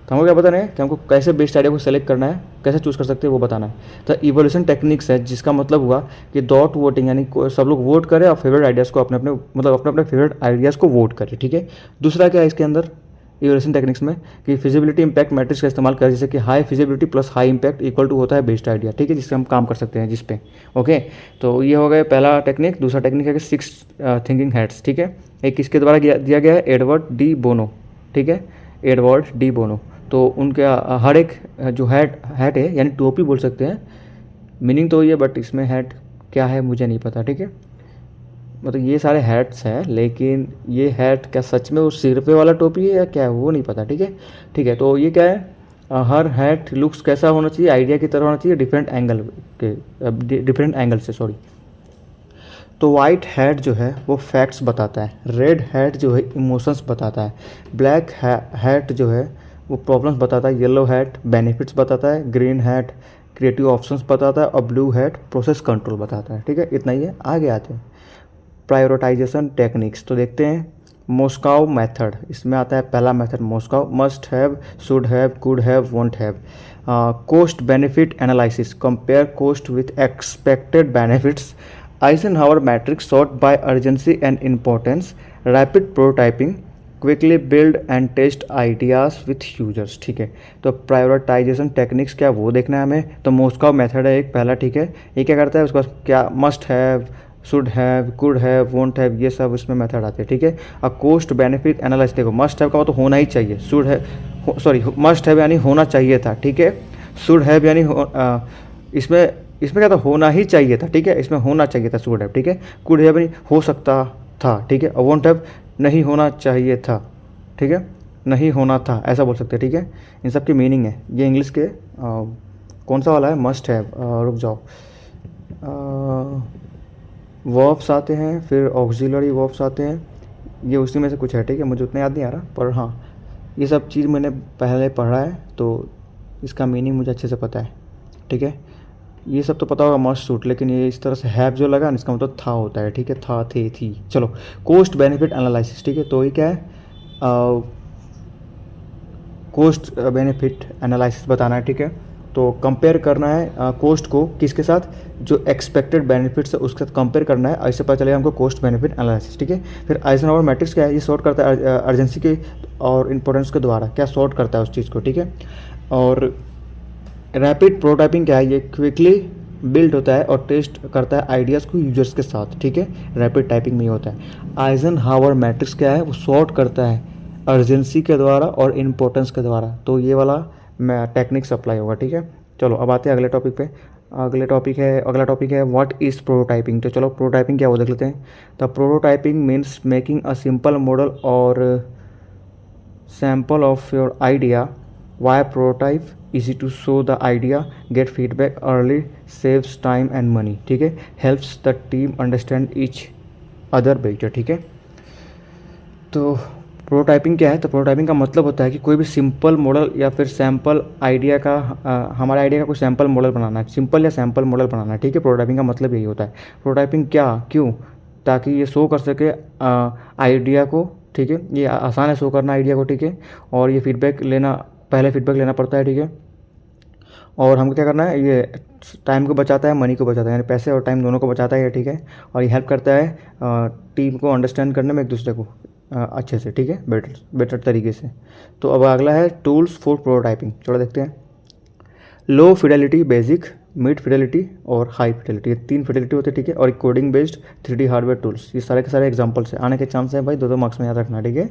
तो हमको क्या बताना है कि हमको कैसे बेस्ट आइडिया को सेलेक्ट करना है, कैसे चूज़ कर सकते हैं वो बताना है। तो इवोल्यूशन टेक्निक्स है, जिसका मतलब हुआ कि डॉट वोटिंग, यानी सब लोग वोट करें और फेवरेट आइडियाज़ को अपने अपने फेवरेट आइडियाज़ को वोट करें। ठीक है, दूसरा क्या है इसके अंदर, इवैल्यूएशन टेक्निक्स में कि फिजिबिलिटी इम्पैक्ट मैट्रिक्स का इस्तेमाल करें, जैसे कि high feasibility plus high impact equal to होता है बेस्ट आइडिया, ठीक है, जिससे हम काम कर सकते हैं जिस पे। ओके, तो ये हो गया पहला टेक्निक। दूसरा टेक्निक है कि 6 थिंकिंग हेड्स, ठीक है, एक किसके द्वारा दिया गया है, एडवर्ड डी बोनो, ठीक है, एडवर्ड डी बोनो। तो उनके हर एक जो हैट है यानी टोपी बोल सकते हैं, मीनिंग तो ये है, बट इसमें हैट क्या है मुझे नहीं पता, ठीक है, मतलब ये सारे हैट्स हैं, लेकिन ये हैट क्या सच में वो सिर पे वाला टोपी है या क्या है वो नहीं पता, ठीक है, ठीक है। तो ये क्या है, हर हैट लुक्स कैसा होना चाहिए, आइडिया की तरह होना चाहिए, डिफरेंट एंगल से, सॉरी। तो वाइट हैट जो है वो फैक्ट्स बताता है, रेड हैट जो है इमोशंस बताता है, ब्लैक हैट जो है वो प्रॉब्लम्स बताता है, येलो हैट बेनिफिट्स बताता है, ग्रीन हैट क्रिएटिव ऑप्शंस बताता है और ब्लू हैट प्रोसेस कंट्रोल बताता है, ठीक है, इतना ही है। आगे आते हैं प्रायोरिटाइजेशन टेक्निक्स, तो देखते हैं मॉस्को मेथड। इसमें आता है पहला method MoSCoW, must have, should have, could have, won't have. Cost benefit analysis, compare cost with expected benefits, Eisenhower matrix, sort by urgency and importance, rapid prototyping, quickly build and test ideas with users, ठीक है। तो prioritisation techniques क्या वो देखना है हमें। तो Moscow method है एक पहला, ठीक है, ये क्या करता है, उसके बाद क्या must have, should have, could have, won't have, ये सब उसमें मेथड आते हैं, ठीक है। और कॉस्ट बेनिफिट एनालाइज, देखो मस्ट हैव का मतलब होना ही चाहिए, शुड है, सॉरी मस्ट हैव यानी होना चाहिए था, ठीक है, शुड हैव यानी इसमें क्या था, होना ही चाहिए था, ठीक है, इसमें होना चाहिए था शुड हैव, ठीक है, कुड हैव यानी हो सकता था, ठीक है, और वोंट हैव नहीं होना चाहिए था, ठीक है, नहीं होना था ऐसा बोल सकते हैं, ठीक है। इन सब की मीनिंग है ये इंग्लिश के कौन सा वाला है, मस्ट हैव, रुक जाओ, वर्ब्स आते हैं, फिर ऑक्सिलरी वर्ब्स आते हैं, ये उसी में से कुछ है, ठीक है, मुझे उतना याद नहीं आ रहा, पर हाँ ये सब चीज़ मैंने पहले पढ़ा है तो इसका मीनिंग मुझे अच्छे से पता है, ठीक है। ये सब तो पता होगा मस्ट सूट, लेकिन ये इस तरह से हैव जो लगा ना इसका मतलब था होता है, ठीक है, था, थे, थी। चलो कॉस्ट बेनिफिट एनालिसिस, ठीक है, तो ये क्या है, कॉस्ट बेनिफिट एनालिसिस बताना है, ठीक है। तो कंपेयर करना है कॉस्ट को किसके साथ, जो एक्सपेक्टेड बेनिफिट्स है उसके साथ कंपेयर करना है, ऐसे पता चलेगा हमको कॉस्ट बेनिफिट एनालिसिस, ठीक है। फिर आइजनहावर मैट्रिक्स क्या है, ये सॉर्ट करता है अर्जेंसी के और इंपॉर्टेंस के द्वारा, क्या सॉर्ट करता है उस चीज़ को, ठीक है। और रैपिड प्रोटोटाइपिंग क्या है, ये क्विकली बिल्ड होता है और टेस्ट करता है आइडियाज़ को यूजर्स के साथ, ठीक है, रैपिड टाइपिंग में ही होता है। आइजनहावर मैट्रिक्स क्या है, वो सॉर्ट करता है अर्जेंसी के द्वारा और इम्पोर्टेंस के द्वारा, तो ये वाला टेक्निक्स अप्लाई होगा, ठीक है। चलो अब आते हैं अगले टॉपिक पे। अगला टॉपिक है व्हाट इज़ प्रोटोटाइपिंग। तो चलो प्रोटोटाइपिंग क्या वो देख लेते हैं। The prototyping means making a simple model और sample of your idea. Why prototype, easy to show the idea, get feedback early, saves time and money, ठीक है, helps the team understand each other better, ठीक है। तो prototyping क्या है, तो prototyping का मतलब होता है कि कोई भी सिंपल मॉडल या फिर सैम्पल आइडिया का हमारे आइडिया का कोई सैम्पल मॉडल बनाना है, सिंपल या सैम्पल मॉडल बनाना है, ठीक है। प्रोटोटाइपिंग का मतलब यही होता है। प्रोटोटाइपिंग क्या, क्यों, ताकि ये शो कर सके आइडिया को, ठीक है, ये आसान है शो करना आइडिया को, ठीक है, और ये फीडबैक लेना, पहले फीडबैक लेना पड़ता है, ठीक है। और हमको क्या करना है, ये टाइम को बचाता है, मनी को बचाता है, यानी पैसे और टाइम दोनों को बचाता है, ठीक है। और ये हेल्प करता है टीम को अंडरस्टैंड करने में एक दूसरे को अच्छे से, ठीक है, बेटर तरीके से। तो अब अगला है टूल्स फॉर प्रोटोटाइपिंग, चलो देखते हैं। लो फिडेलिटी, बेसिक, मिड फिडेलिटी और हाई फिडेलिटी, ये 3 फिडेलिटी होती है, ठीक है। और coding based 3D hardware tools, ये सारे के सारे एग्जांपल्स है, आने के चांस है भाई, 2 मार्क्स में याद रखना, ठीक है,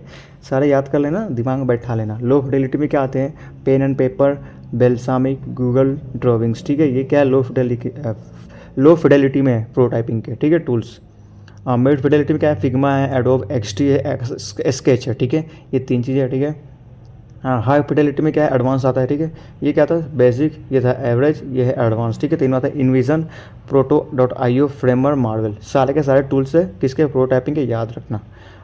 सारे याद कर लेना, दिमाग में बैठा लेना। लो फिडेलिटी में क्या आते हैं, pen and paper, Balsamiq, Google drawings, ठीक है, ये क्या है, लो फिडेलिटी में प्रोटोटाइपिंग के, ठीक है, टूल्स। मिड फिडेलिटी में क्या है, फिग्मा है, एडोब XD है, स्केच है, ठीक है, ये 3 चीज़ें हैं, ठीक है। हाँ, हाई फिडेलिटी में क्या है, एडवांस आता है, ठीक है, ये क्या था, बेसिक, ये था एवरेज, ये है एडवांस, ठीक है। 3 आता है इनविजन, proto.io, फ्रेमर, मार्वल, सारे के सारे टूल्स है किसके, प्रोटोटाइपिंग के, याद रखना।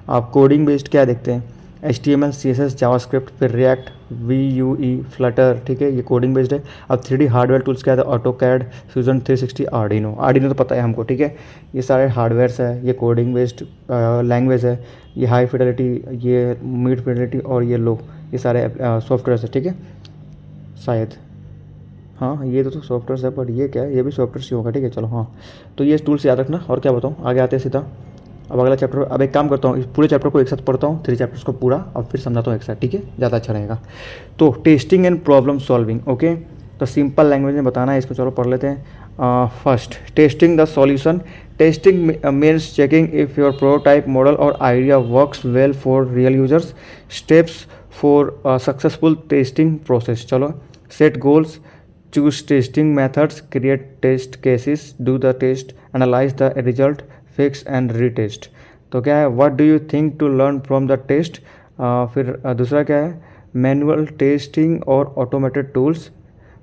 आप कोडिंग बेस्ड क्या देखते हैं, HTML, CSS, जावास्क्रिप्ट, फिर रिएक्ट, VUE, फ्लटर, ठीक है, ये कोडिंग बेस्ड है। अब 3D हार्डवेयर टूल्स क्या है, ऑटोकैड, फ्यूजन 360, आर्डिनो तो पता है हमको, ठीक है, ये सारे हार्डवेयर्स है, ये कोडिंग बेस्ड लैंग्वेज है। ये हाई फिडेलिटी, ये मिड फिडेलिटी और ये लो, ये सारे सॉफ्टवेयर है, ठीक है, शायद, हाँ ये तो सॉफ्टवेयर है, पर ये क्या है, ये भी सॉफ्टवेयर ही होगा, ठीक है। चलो हाँ, तो ये टूल्स याद रखना। और क्या बताऊँ, आगे आते हैं सीधा। अब अगला चैप्टर, अब एक काम करता हूँ, इस पूरे चैप्टर को एक साथ पढ़ता हूँ, 3 चैप्टर्स को पूरा, और फिर समझाता हूँ एक साथ, ठीक है, ज़्यादा अच्छा रहेगा। तो testing and problem solving, okay, तो सिंपल लैंग्वेज में बताना है, इसको चलो पढ़ लेते हैं। First, testing the solution. Testing means checking if your prototype, model और idea works well for real users. Steps for successful testing process, चलो। Set goals, choose testing methods, create test cases, do the test, analyze the result, fix and retest। तो क्या है, what do you think to learn from the test। फिर दूसरा क्या है, manual testing और automated tools.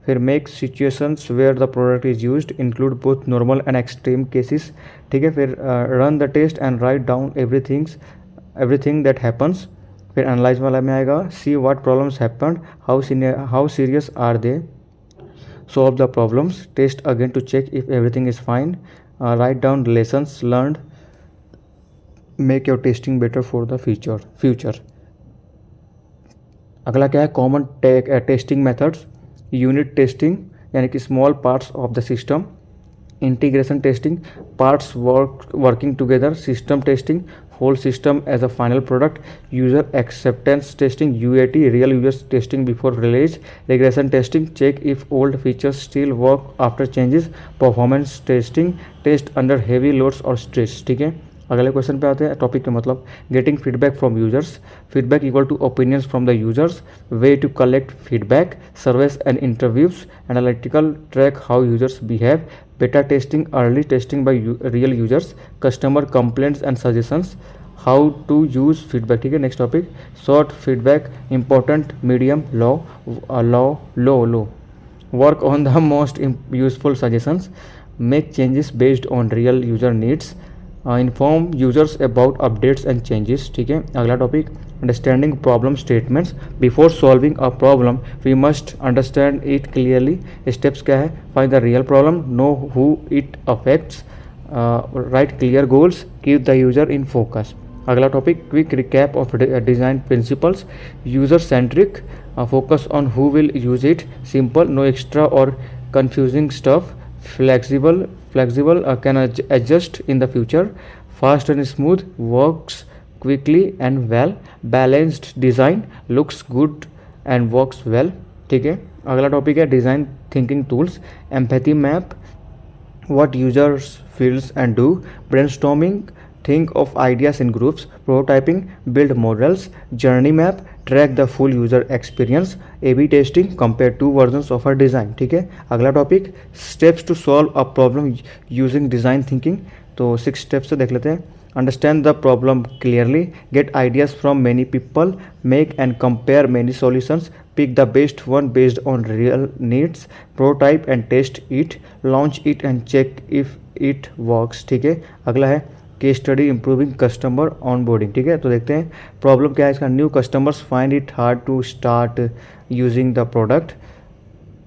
फिर make situations where the product is used, include both normal and extreme cases, ठीक है। फिर run the test and write down everything that happens. फिर एनालाइज वाला में आएगा, see what problems happened, how serious are they, solve the problems, test again to check if everything is fine, write down lessons learned, make your testing better for the future। अगला क्या है, common testing methods. Unit testing यानी कि small parts of the system. Integration testing, parts working together. System testing, whole system as a final product। user acceptance testing, UAT, real users testing before release। regression testing, check if old features still work after changes। performance testing, test under heavy loads or stress, ठीक है। अगले question पे आते हैं, topic के मतलब। Getting feedback from users, feedback equal to opinions from the users, way to collect feedback, surveys and interviews, analytical track how users behave, beta testing, early testing by real users, customer complaints and suggestions, how to use feedback, ठीक है। Next topic, short feedback, important, medium, low, work on the most useful suggestions, make changes based on real user needs, inform users about updates and changes, ठीक है। अगला topic, understanding problem statements. Before solving a problem we must understand it clearly. Steps क्या है, find the real problem, know who it affects, write clear goals, keep the user in focus. अगला topic, quick recap of design principles. User centric, focus on who will use it, simple, no extra और confusing stuff, flexible, can adjust in the future, fast and smooth, works quickly and well, balanced design, looks good and works well, ठीक है। अगला topic है design thinking tools. Empathy map, what users feels and do, brainstorming, think of ideas in groups, prototyping, build models, journey map, track the full user experience, A/B testing, compare two versions of a design, ठीक है। अगला topic, steps to solve a problem using design thinking। तो 6 steps से देख लेते हैं। Understand the problem clearly, get ideas from many people, make and compare many solutions, pick the best one based on real needs, prototype and test it, launch it and check if it works, ठीक है। अगला है case study improving customer onboarding, ठीक है। तो देखते हैं problem क्या है इसका, new customers find it hard to start using the product.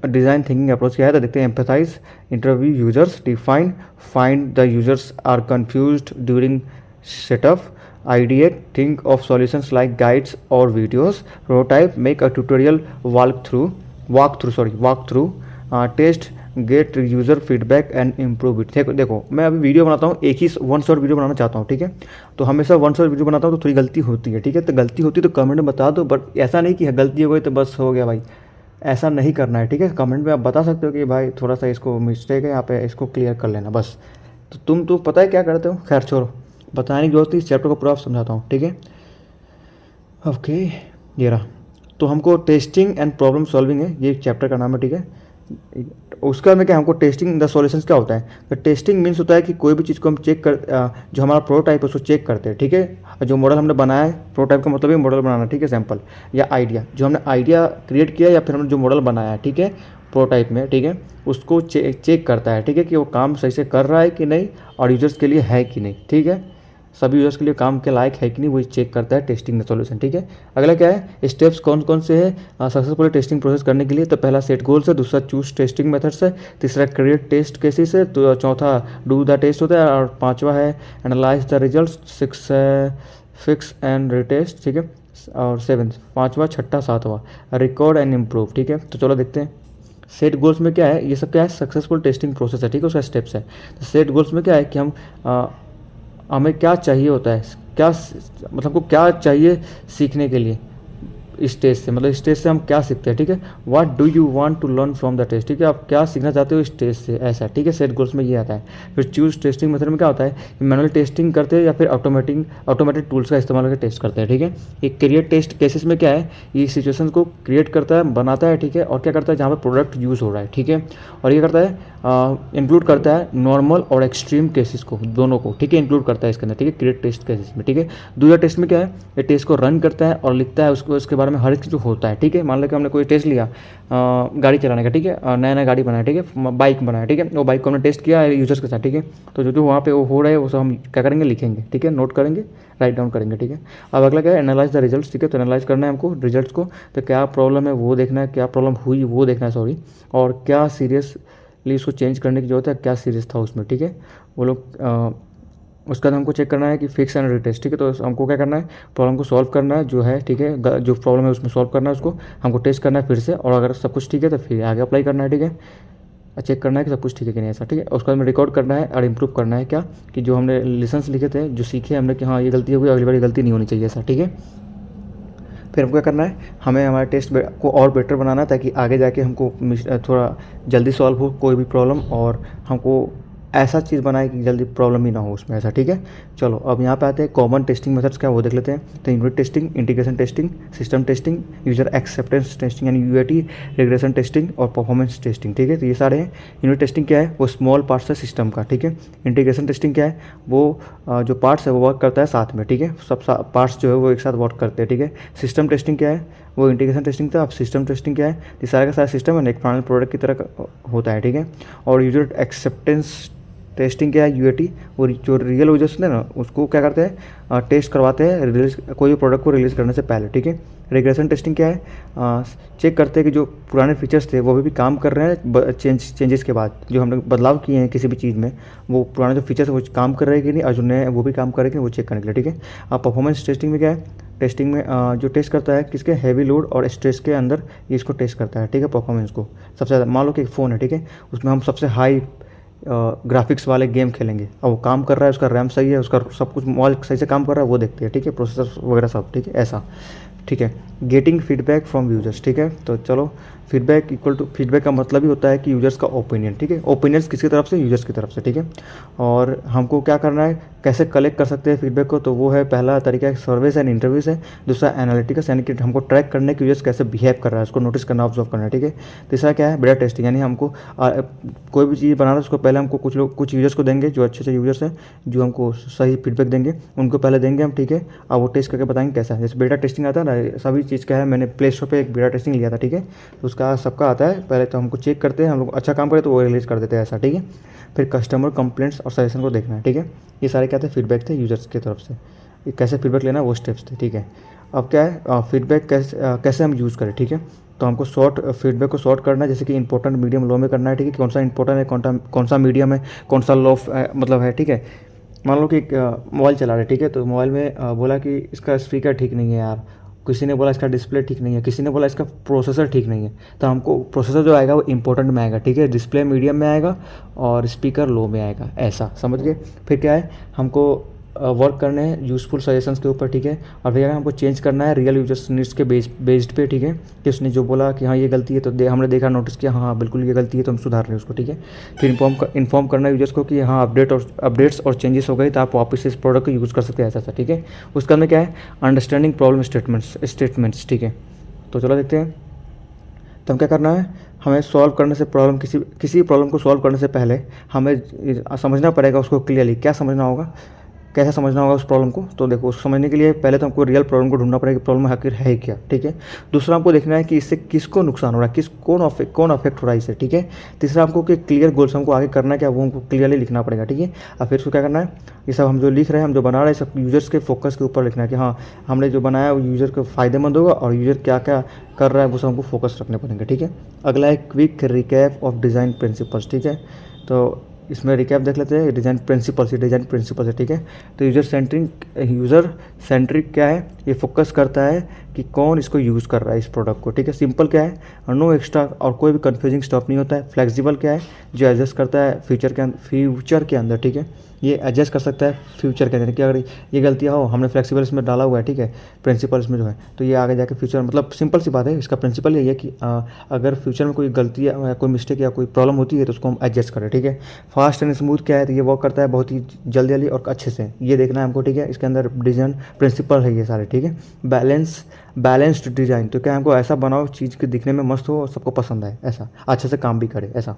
Design thinking approach क्या है, तो देखते हैं empathize, interview users, define, find the users are confused during setup, ideate, think of solutions like guides और videos, prototype, make a tutorial, walk through, test, get user feedback and improve it. देखो मैं अभी video बनाता हूँ, एक ही one shot video बनाना चाहता हूँ, ठीक है। तो हमेशा वन शॉट वीडियो बनाता हूँ तो थोड़ी गलती होती है, ठीक है। तो गलती होती है तो कमेंट में बता दो, बट ऐसा नहीं कि गलती हो गई तो बस हो गया भाई, ऐसा नहीं करना है, ठीक है। कमेंट में आप बता सकते हो कि भाई थोड़ा सा इसको मिस्टेक है यहाँ पे, इसको क्लियर कर लेना बस। तो तुम तो पता है क्या करते हो, खैर छोड़ो, बताने की जरूरत नहीं, इस चैप्टर को पूरा समझाता हूँ, ठीक है। ओके, ये रहा। तो हमको टेस्टिंग एंड प्रॉब्लम सॉल्विंग है, ये चैप्टर का नाम है, ठीक है। उसका में क्या, हमको टेस्टिंग द सॉल्यूशंस क्या होता है, तो टेस्टिंग मीन्स होता है कि कोई भी चीज़ को हम चेक कर, जो हमारा प्रोटोटाइप है उसको चेक करते हैं, ठीक है। जो मॉडल हमने बनाया है, प्रोटोटाइप का मतलब है मॉडल बनाना, ठीक है, सैंपल या आइडिया, जो हमने आइडिया क्रिएट किया या फिर हमने जो मॉडल बनाया है, ठीक है, प्रोटोटाइप में, ठीक है, उसको चेक करता है, ठीक है, कि वो काम सही से कर रहा है कि नहीं और यूजर्स के लिए है कि नहीं, ठीक है, सभी यूजर्स के लिए काम के लायक है कि नहीं, वो चेक करता है टेस्टिंग द सॉल्यूशन, ठीक है। अगला क्या है, स्टेप्स कौन कौन से है सक्सेसफुल टेस्टिंग प्रोसेस करने के लिए, तो पहला सेट गोल्स है, दूसरा चूज टेस्टिंग मेथड्स है, तीसरा क्रिएट टेस्ट केसेस है, तो चौथा डू द टेस्ट होता है, और पांचवा है एनालाइज द रिजल्ट्स, 6 है फिक्स एंड रिटेस्ट, ठीक है, और 7 पाँचवा, छठा, सातवां रिकॉर्ड एंड इम्प्रूव, ठीक है। तो चलो देखते हैं सेट गोल्स में क्या है, ये सब क्या है सक्सेसफुल टेस्टिंग प्रोसेस है, ठीक है, उसका स्टेप्स है। तो सेट गोल्स में क्या है कि हम हमें क्या चाहिए होता है, क्या मतलब हमको क्या चाहिए सीखने के लिए इस टेस्ट से, मतलब इस टेस्ट से हम क्या सीखते हैं, ठीक है। What do you want to learn from the test, ठीक है, आप क्या सीखना चाहते हो इस टेस्ट से, ऐसा, ठीक है। सेट गोल्स में ये आता है। फिर चूज टेस्टिंग मेथड में क्या होता है कि मैनुअल टेस्टिंग करते हैं या फिर ऑटोमेटेड टूल्स का इस्तेमाल करके टेस्ट करते हैं, ठीक है। ये क्रिएट टेस्ट केसेस में क्या है, ये सिचुएशन को क्रिएट करता है, बनाता है, ठीक है, और क्या करता है जहाँ पर प्रोडक्ट यूज़ हो रहा है, ठीक है। और ये करता है इंक्लूड करता है नॉर्मल और एक्सट्रीम केसेस को, दोनों को, ठीक है, इंक्लूड करता है इसके अंदर, ठीक है, क्रिएट टेस्ट केसेस में, ठीक है। दूसरा टेस्ट में क्या है, ये टेस्ट को रन करता है और लिखता है उसको, इसके बारे में हर एक चीज़ जो होता है, ठीक है। मान लो कि हमने कोई टेस्ट लिया गाड़ी चलाने का, ठीक है, नया नया गाड़ी बनाया, ठीक है, बाइक बनाया, ठीक है, वो बाइक को हमने टेस्ट किया है यूजर्स के साथ, ठीक है। तो जो जो वहाँ पे वो हो रहा है वो सब हम क्या करेंगे, लिखेंगे, ठीक है, नोट करेंगे, राइट डाउन करेंगे, ठीक है। अब अगला क्या है, एनालाइज द रिजल्ट्स, ठीक है। तो एनालाइज करना है हमको रिजल्ट्स को, तो क्या प्रॉब्लम है वो देखना है, क्या प्रॉब्लम हुई वो देखना है, सॉरी, और क्या सीरियसली उसको चेंज करने की जरूरत है, क्या सीरियस था उसमें, ठीक है। वो लोग उसका हमको चेक करना है कि फिक्स एंड रिटेस्ट, ठीक है। तो हमको क्या करना है, प्रॉब्लम को सॉल्व करना है जो है, ठीक है, जो प्रॉब्लम है उसमें सॉल्व करना है उसको, हमको टेस्ट करना है फिर से, और अगर सब कुछ ठीक है तो फिर आगे अप्लाई करना है, ठीक है। चेक करना है कि सब कुछ ठीक है कि नहीं, ऐसा, ठीक है। उसके बाद में रिकॉर्ड करना है और इम्प्रूव करना है क्या, कि जो हमने लेसन्स लिखे थे, जो सीखे हमने कि हाँ ये गलती हो गई, अगली बार ये गलती नहीं होनी चाहिए, ऐसा, ठीक है। फिर हमको क्या करना है, हमें हमारे टेस्ट को और बेटर बनाना है ताकि आगे जाके हमको थोड़ा जल्दी सॉल्व हो कोई भी प्रॉब्लम, और हमको ऐसा चीज़ बनाए कि जल्दी प्रॉब्लम ही ना हो उसमें, ऐसा, ठीक है। चलो अब यहाँ पे आते हैं कॉमन टेस्टिंग मेथड्स क्या वो देख लेते हैं। तो unit testing, integration testing, system testing, user acceptance testing यानी यूएटी, रिग्रेशन टेस्टिंग और परफॉर्मेंस टेस्टिंग, ठीक है। तो ये सारे हैं। यूनिट टेस्टिंग क्या है, वो स्मॉल पार्ट्स है सिस्टम का, ठीक है। इंटीग्रेशन टेस्टिंग क्या है, वो जो पार्ट्स है वो वर्क करता है साथ में, ठीक है, सब पार्ट्स जो है वो एक साथ वर्क करते हैं, ठीक है। सिस्टम टेस्टिंग क्या है, वो इंटीग्रेशन टेस्टिंग था, अब सिस्टम टेस्टिंग क्या है, ये सारा का सारा सिस्टम है एक फाइनल प्रोडक्ट की तरह होता है, ठीक है। और यूजर एक्सेप्टेंस टेस्टिंग क्या है, यूएटी, वो जो रियल यूजर्स ने ना उसको क्या करते हैं, टेस्ट करवाते हैं रिलीज, कोई भी प्रोडक्ट को रिलीज़ करने से पहले, ठीक है। रिग्रेशन टेस्टिंग क्या है, चेक करते हैं कि जो पुराने फीचर्स थे वो भी काम कर रहे हैं चेंजेस के बाद, जो हमने बदलाव किए हैं किसी भी चीज़ में, वो पुराने जो फीचर्स है वो काम कर रहे हैं कि नहीं, और जो नए वो भी काम कर रहे हैं कि नहीं, वो चेक करने के लिए, ठीक है। अब परफॉर्मेंस टेस्टिंग में क्या है, टेस्टिंग में जो टेस्ट करता है किसके, हैवी लोड और स्ट्रेस के अंदर ये इसको टेस्ट करता है, ठीक है, परफॉर्मेंस को सबसे ज़्यादा। मान लो कि एक फ़ोन है, ठीक है, उसमें हम सबसे हाई ग्राफिक्स वाले गेम खेलेंगे, अब वो काम कर रहा है, उसका रैम सही है, उसका सब कुछ मोबाइल सही से काम कर रहा है वो देखते हैं, ठीक है, प्रोसेसर वगैरह सब, ठीक है, ऐसा, ठीक है। गेटिंग फीडबैक फ्रॉम यूजर्स, ठीक है। तो चलो फीडबैक इक्वल टू, फीडबैक का मतलब ही होता है कि यूजर्स का ओपिनियन, ठीक है, ओपिनियंस किसकी तरफ से, यूजर्स की तरफ से, ठीक है। और हमको क्या करना है, कैसे कलेक्ट कर सकते हैं फीडबैक को, तो वो है पहला तरीका सर्वेस एंड इंटरव्यूज है, दूसरा एनालिटिक्स यानी कि हमको ट्रैक करने के यूजर्स कैसे बिहेव कर रहा है उसको नोटिस करना, ऑब्जर्व करना है, ठीक है। तीसरा क्या है, बेटा टेस्टिंग, यानी हमको कोई भी चीज़ बनाना है उसको पहले हमको कुछ यूजर्स को देंगे जो अच्छे यूजर्स हैं, जो हमको सही फीडबैक देंगे, उनको पहले देंगे हम, ठीक है। अब वो टेस्ट करके बताएंगे कैसा है। जैसे बेटा टेस्टिंग आता है ना, सभी चीज़ क्या है, मैंने प्ले स्टोर पर एक बेटा टेस्टिंग लिया था, ठीक है, तो उसका सबका आता है। पहले तो हमको चेक करते हैं, हम लोग अच्छा काम करें तो वो रिलीज कर देते हैं, ऐसा, ठीक है। फिर कस्टमर कंप्लेंट्स और सजेशन को देखना है, ठीक है। ये सारे क्या थे, फीडबैक थे यूजर्स की तरफ से, ये कैसे फीडबैक लेना वो स्टेप्स थे, ठीक है। अब क्या है, फीडबैक कैसे हम यूज़ करें, ठीक है। तो हमको फीडबैक को सॉर्ट करना है, जैसे कि इंपॉर्टेंट मीडियम लो में करना है, ठीक है, कौन सा इंपॉर्टेंट है, कौन सा मीडियम है, कौन सा लो मतलब है, ठीक है। मान लो कि मोबाइल चला रहे, ठीक है, तो मोबाइल में बोला कि इसका स्पीकर ठीक नहीं है यार, किसी ने बोला इसका डिस्प्ले ठीक नहीं है, किसी ने बोला इसका प्रोसेसर ठीक नहीं है, तो हमको प्रोसेसर जो आएगा वो इंपॉर्टेंट में आएगा, ठीक है, डिस्प्ले मीडियम में आएगा और स्पीकर लो में आएगा, ऐसा समझ गए। फिर क्या है, हमको वर्क करने हैं यूज़फुल सजेशंस के ऊपर, ठीक है। और फिर हमको चेंज करना है रियल यूजर्स नीड्स के बेस्ड पे, ठीक है, कि उसने जो बोला कि हाँ ये गलती है तो हमने देखा नोटिस किया हाँ बिल्कुल ये गलती है तो हम सुधार रहे हैं उसको, ठीक है। फिर इन्फॉर्म करना है यूजर्स को कि हाँ अपडेट्स और चेंजेस हो गए तो आप वापस इस प्रोडक्ट को यूज़ कर सकते हैं, ऐसा, ठीक है। उसके अंदर क्या है, अंडरस्टैंडिंग प्रॉब्लम स्टेटमेंट्स, ठीक है। तो चलो देखते हैं। तो हम क्या करना है, हमें सॉल्व करने से प्रॉब्लम किसी प्रॉब्लम को सॉल्व करने से पहले हमें समझना पड़ेगा उसको क्लियरली, क्या समझना होगा, कैसे समझना होगा उस प्रॉब्लम को। तो देखो उसको समझने के लिए पहले तो हमको रियल प्रॉब्लम को ढूंढना पड़ेगा कि प्रॉब्लम आखिर है क्या, ठीक है। दूसरा हमको देखना है कि इससे किसको नुकसान हो रहा है, कौन अफेक्ट हो रहा है इससे, ठीक है। तीसरा हमको कि क्लियर गोल्स हमको आगे करना है क्या, वो हमको क्लियरली लिखना पड़ेगा, ठीक है। और फिर उसको क्या करना है, ये सब हम जो लिख रहे हैं, हम जो बना रहे हैं, सब यूजर्स के फोकस के ऊपर लिखना है कि हाँ हमने जो बनाया वो यूजर को फ़ायदेमंद होगा और यूजर क्या क्या कर रहा है वो सब हमको फोकस रखने पड़ेंगे, ठीक है। अगला है quick recap of design principles, ठीक है। तो इसमें रिकैप देख लेते हैं। डिज़ाइन प्रिंसिपल्स है, ठीक है। तो यूज़र सेंट्रिक क्या है, ये फोकस करता है कि कौन इसको यूज़ कर रहा है इस प्रोडक्ट को, ठीक है। सिंपल क्या है, नो एक्स्ट्रा और कोई भी कन्फ्यूजिंग स्टफ नहीं होता है। फ्लेक्सिबल क्या है, जो एडजस्ट करता है फ्यूचर के अंदर, ठीक है। ये एडजस्ट कर सकता है फ्यूचर के अंदर कि अगर ये गलतियाँ हो, हमने फ्लेक्सिबल इसमें डाला हुआ है, ठीक है, प्रिंसिपल इसमें जो है, तो ये आगे जाके फ्यूचर, मतलब सिंपल सी बात है, इसका प्रिंसिपल यही है कि अगर फ्यूचर में कोई गलती या कोई मिस्टेक या कोई प्रॉब्लम होती है तो उसको हम एडजस्ट करें, ठीक है। फास्ट एंड स्मूथ क्या है, तो ये वर्क करता है बहुत ही जल्दी और अच्छे से, ये देखना है हमको, ठीक है। इसके अंदर डिज़ाइन प्रिंसिपल है ये सारे, ठीक है। बैलेंस्ड डिज़ाइन, तो क्या हमको ऐसा बनाओ चीज़ के दिखने में मस्त हो और सबको पसंद आए, ऐसा अच्छे से काम भी करे, ऐसा,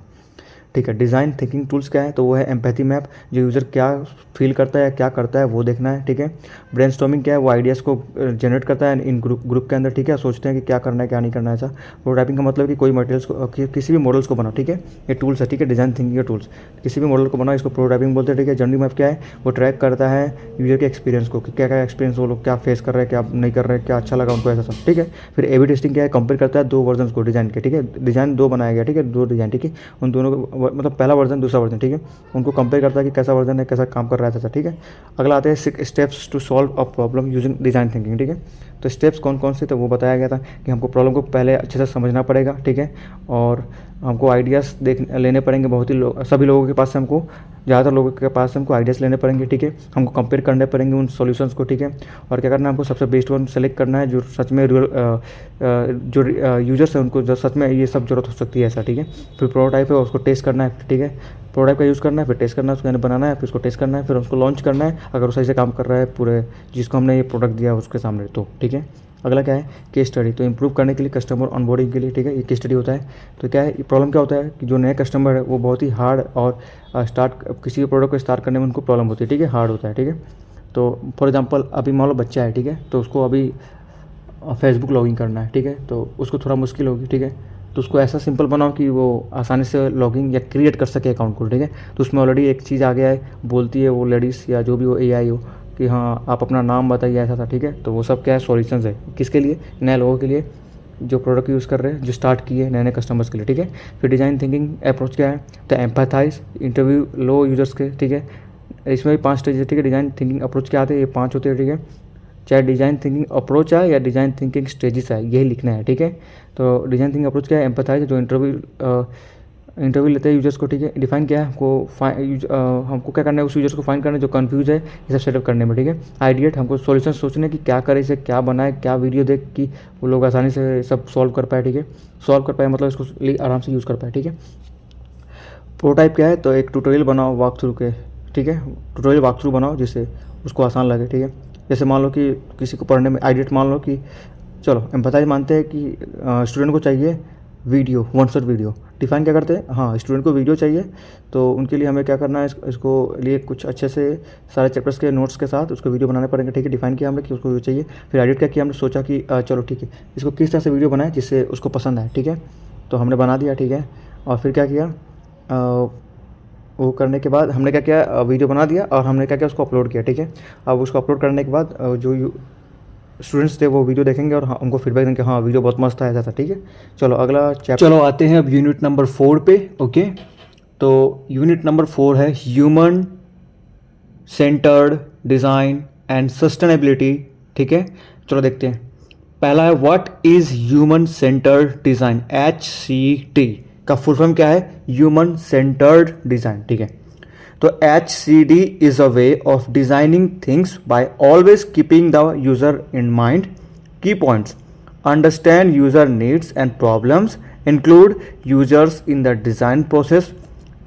ठीक है। डिज़ाइन थिंकिंग टूल्स क्या है, तो वो है एम्पैथी मैप, जो यूज़र क्या फील करता है, क्या करता है वो देखना है, ठीक है। ब्रेनस्टॉर्मिंग क्या है, वो आइडियाज़ को जनरेट करता है इन ग्रुप के अंदर, ठीक है। सोचते हैं कि क्या करना है क्या नहीं करना है, ऐसा। प्रोटोटाइपिंग का मतलब कि कोई मटेरियल्स को किसी भी मॉडल्स को बनाओ, ठीक है। ये टूल्स है, ठीक है, डिज़ाइन थिंकिंग के टूल्स, किसी भी मॉडल को बनाओ, इसको प्रोटोटाइपिंग बोलते हैं, ठीक है। जर्नी मैप क्या है, वो ट्रैक करता है यूज़र के एक्सपीरियंस को, कि क्या क्या एक्सपीरियंस वो लोग क्या फेस कर रहे हैं, क्या नहीं कर रहे हैं, क्या अच्छा लगा उनको, ऐसा सब, ठीक है। फिर ए बी टेस्टिंग क्या है, कंपेयर करता है दो वर्जन को डिज़ाइन के, ठीक है। डिज़ाइन दो बनाया गया, ठीक है, दो डिज़ाइन, ठीक है। उन दोनों को मतलब पहला वर्जन दूसरा वर्जन, ठीक है, उनको कंपेयर करता है कि कैसा वर्जन है, कैसा काम कर रहा है, ऐसा, ठीक है। अगला आते हैं 6 steps to solve a problem using design thinking, ठीक है। तो स्टेप्स कौन कौन से, तो वो बताया गया था कि हमको प्रॉब्लम को पहले अच्छे से समझना पड़ेगा, ठीक है, और हमको आइडियाज़ लेने पड़ेंगे, बहुत ही सभी लोगों के पास से हमको, ज़्यादातर लोगों के पास से हमको आइडियाज़ लेने पड़ेंगे, ठीक है। हमको कंपेयर करने पड़ेंगे उन सॉल्यूशंस को, ठीक है। और क्या करना है, हमको सबसे बेस्ट वन सेलेक्ट करना है जो सच में जो यूजर्स हैं उनको जो सच में ये सब जरूरत हो सकती है, ऐसा, ठीक है। फिर प्रोटोटाइप है, उसको टेस्ट करना है, ठीक है। प्रोडक्ट का यूज़ करना है, फिर टेस्ट करना है, उसको बनाना है, फिर उसको टेस्ट करना है, फिर उसको लॉन्च करना है, अगर वो सही से काम कर रहा है पूरे जिसको हमने ये प्रोडक्ट दिया उसके सामने, तो ठीक है। अगला क्या है, केस स्टडी, तो इंप्रूव करने के लिए कस्टमर ऑनबोर्डिंग के लिए, ठीक है, ये केस स्टडी होता है। तो क्या है, प्रॉब्लम क्या होता है कि जो नए कस्टमर है वो बहुत ही हार्ड और किसी भी प्रोडक्ट को स्टार्ट करने में उनको प्रॉब्लम होती है, ठीक है, हार्ड होता है, ठीक है। तो फॉर एग्जांपल अभी मान लो बच्चा है, ठीक है, तो उसको अभी फेसबुक लॉगिन करना है, ठीक है, तो उसको थोड़ा मुश्किल होगी, ठीक है। तो उसको ऐसा सिंपल बनाओ कि वो आसानी से लॉगिन या क्रिएट कर सके अकाउंट को, ठीक है। तो उसमें ऑलरेडी एक चीज़ आ गया है, बोलती है वो लेडीज़ या जो भी वो AI हो कि हाँ आप अपना नाम बताइए, ऐसा था, ठीक है। तो वो सब क्या है, सॉल्यूशंस है, किसके लिए, नए लोगों के लिए जो प्रोडक्ट यूज़ कर रहे हैं, जो स्टार्ट किए नए कस्टमर्स के लिए, ठीक है। फिर डिज़ाइन थिंकिंग अप्रोच क्या है, तो एम्पैथाइज, इंटरव्यू लो यूजर्स के, ठीक है। इसमें भी 5 स्टेज है, ठीक है। डिज़ाइन थिंकिंग अप्रोच क्या आते हैं, ये 5 होते हैं, ठीक है। चाहे डिज़ाइन थिंकिंग अप्रोच है या डिज़ाइन थिंकिंग स्टेजेस है, यही लिखना है, ठीक है। तो डिज़ाइन थिंकिंग अप्रोच क्या है, एम्पैथाइज, जो इंटरव्यू लेते हैं यूजर्स को, ठीक है। डिफाइन क्या है, हमको क्या करना है, उस यूजर्स को फाइंड करना है जो कंफ्यूज है ये सब सेटअप करने में, ठीक है। आइडिएट, हमको सॉल्यूशन सोचने की क्या करें, इसे क्या बनाए, क्या वीडियो देख कि वो लोग आसानी से सब सॉल्व कर पाए, ठीक है। सॉल्व कर पाए मतलब इसको आराम से यूज़ कर पाए, ठीक है। प्रोटोटाइप क्या है, तो एक ट्यूटोरियल बनाओ वॉक थ्रू के, ठीक है, ट्यूटोरियल वॉक थ्रू बनाओ जिससे उसको आसान लगे, ठीक है। जैसे मान लो कि किसी को पढ़ने में आइडिएट, मान लो कि चलो एम्पैथाइज मानते हैं कि स्टूडेंट को चाहिए वीडियो, 1 शॉट वीडियो। डिफाइन क्या करते हैं, हाँ स्टूडेंट को वीडियो चाहिए, तो उनके लिए हमें क्या करना है, इसको लिए कुछ अच्छे से सारे चैप्टर्स के नोट्स के साथ उसको वीडियो बनाने पड़ेंगे, ठीक है। डिफाइन किया हमने कि उसको वीडियो चाहिए। फिर एडिट क्या किया हमने, सोचा कि चलो ठीक है इसको किस तरह से वीडियो बनाए जिससे उसको पसंद आए, ठीक है। तो हमने बना दिया, ठीक है। और फिर क्या किया, वो करने के बाद हमने क्या किया, वीडियो बना दिया और हमने क्या किया, उसको अपलोड किया, ठीक है। अब उसको अपलोड करने के बाद जो स्टूडेंट्स थे वो वीडियो देखेंगे और उनको फीडबैक देंगे, हाँ वीडियो बहुत मस्त है, ऐसा था, ठीक है। चलो अगला चैप्टर, चलो आते हैं अब यूनिट नंबर 4 पे, ओके। तो यूनिट नंबर 4 है human centred design and sustainability, ठीक है। चलो देखते हैं, पहला है what is human centred design, HCD का फुल फॉर्म क्या है, ह्यूमन सेंटर्ड डिज़ाइन, ठीक है। तो HCD is a way of designing things by always keeping the user in mind. Key points: understand user needs and problems, include users in the design process,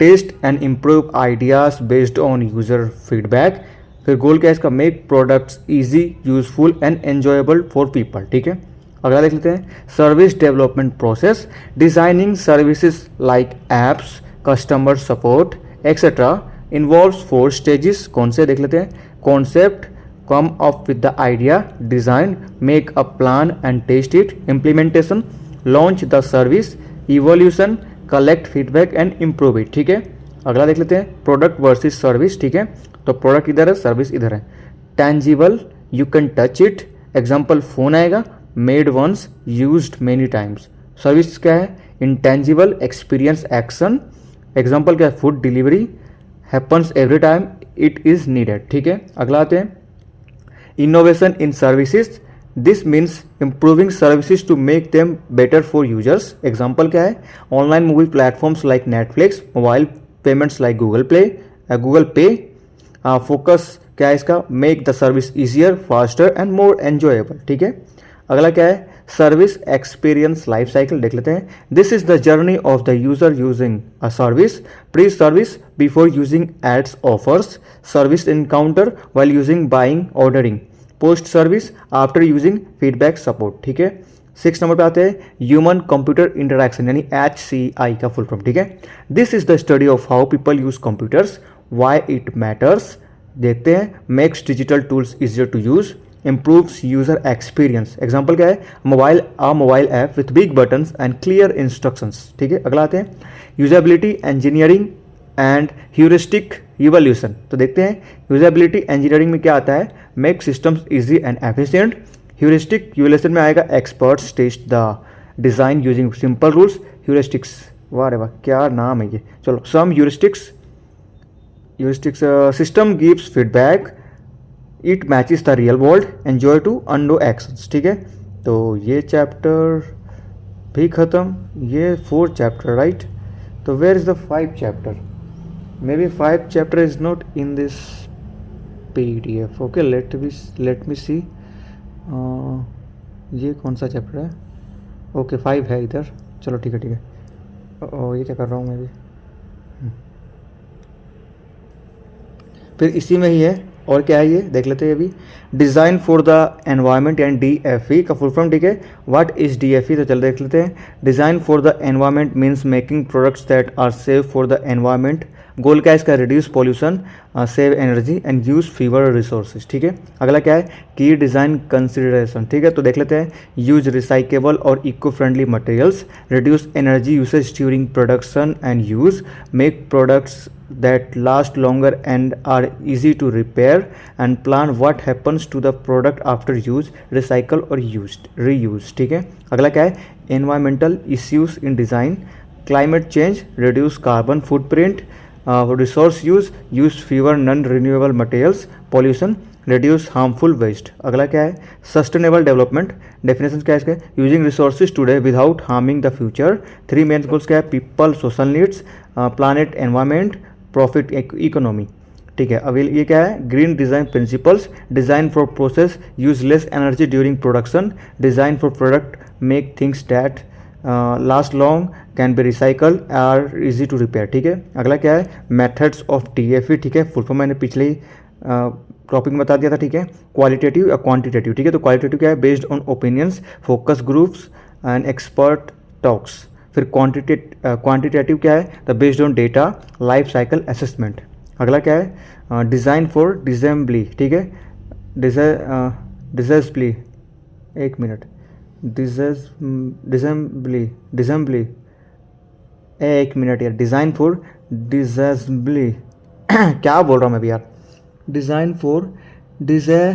test and improve ideas based on user feedback. फिर गोल क्या है इसका, make products easy, useful and enjoyable for people, ठीक है। अगला देख लेते हैं, service development process, designing services like apps, customer support et cetera involves 4 stages. कौन से देख लेते हैं, concept, come up with the idea, design, make a plan and test it, implementation, launch the service, evolution, collect feedback and improve it, ठीक है। अगला देख लेते हैं, प्रोडक्ट वर्सेस सर्विस, ठीक है। तो प्रोडक्ट इधर है, सर्विस इधर है। Tangible, you can touch it, example phone आएगा, made once, used many times. Service क्या है, इंटेंजिबल, एक्सपीरियंस, एक्शन, एग्जाम्पल क्या है, food delivery, happens every time it is needed, ठीक है। अगला आते हैं innovation in services, this means improving services to make them better for users. Example क्या है, online movie platforms like Netflix, mobile payments like Google Pay. Focus क्या है इसका, make the service easier, faster and more enjoyable, ठीक है। अगला क्या है, सर्विस एक्सपीरियंस लाइफ साइकिल देख लेते हैं। This is the journey of the user using a service, pre service before using ads offers, service encounter while using buying ordering, post service after using feedback support, ठीक है। 6 number पे आते हैं human computer interaction यानी HCI का full form, ठीक है। This is the study of how people use computers, why it matters, देखते हैं। Makes digital tools easier to use, improves user experience। Example क्या है, mobile app with big buttons and clear instructions, ठीक है। अगला आते हैं usability engineering and heuristic evolution. तो देखते हैं यूजेबिलिटी इंजीनियरिंग में क्या आता है, make systems easy and efficient. Heuristic evolution में आएगा experts test the design using simple rules. Heuristics, वाह रे वाह क्या नाम है ये, चलो। Some heuristics system gives feedback, it matches the real world, enjoy to undo actions, ठीक है। तो ये चैप्टर भी ख़त्म, ये 4 चैप्टर, राइट। तो where is the 5 chapter, may be 5 chapter is not in this PDF, okay. Let me see, ये कौन सा चैप्टर है, ओके 5 है इधर, चलो ठीक है। ये क्या कर रहा हूँ मैं भी, फिर इसी में ही है। और क्या है ये देख लेते हैं अभी, design for the environment and DFE का फुल फॉर्म, ठीक है। व्हाट इज DFE, तो चल देख लेते हैं। Design for the environment means making products that are safe for the environment. Goal क्या है इसका, reduce pollution, save energy and use fewer resources, ठीक है। अगला क्या है, की डिज़ाइन कंसिडरेशन, ठीक है। तो देख लेते हैं, यूज रिसाइकेबल और eco friendly materials, reduce energy usage during production and use, make products that last longer and are easy to repair, and plan what happens to the product after use, recycle or reuse, ठीक है। अगला क्या है, environmental issues in design, climate change, reduce carbon footprint, resource use fewer non-renewable materials, pollution, reduce harmful waste। अगला क्या है, sustainable development, definition क्या है इसके, using resources today without harming the future। 3 main goals क्या है, people, social needs, planet, environment, profit economy, ठीक है। अब ये क्या है, green design principles, design for process, use less energy during production, design for product, make things that last long, can be recycle, are easy to repair, ठीक है। अगला क्या है, मेथड्स ऑफ DFE, ठीक है। फुल फॉर्म मैंने पिछले ही topic में बता दिया था, ठीक है। क्वालिटेटिव या क्वांटिटेटिव, ठीक है। तो क्वालिटेटिव क्या है, based on opinions, focus groups and expert talks. फिर क्वांटिटेटिव क्या है, the based on data, life cycle assessment. अगला क्या है, डिज़ाइन फॉर डिजेम्बली, ठीक है। डिजेम्बली, एक मिनट, डिजेम्बली एक मिनट यार, डिज़ाइन फॉर डिजेम्बली क्या बोल रहा हूँ मैं भी यार, डिज़ाइन फॉर डिजेम्बली,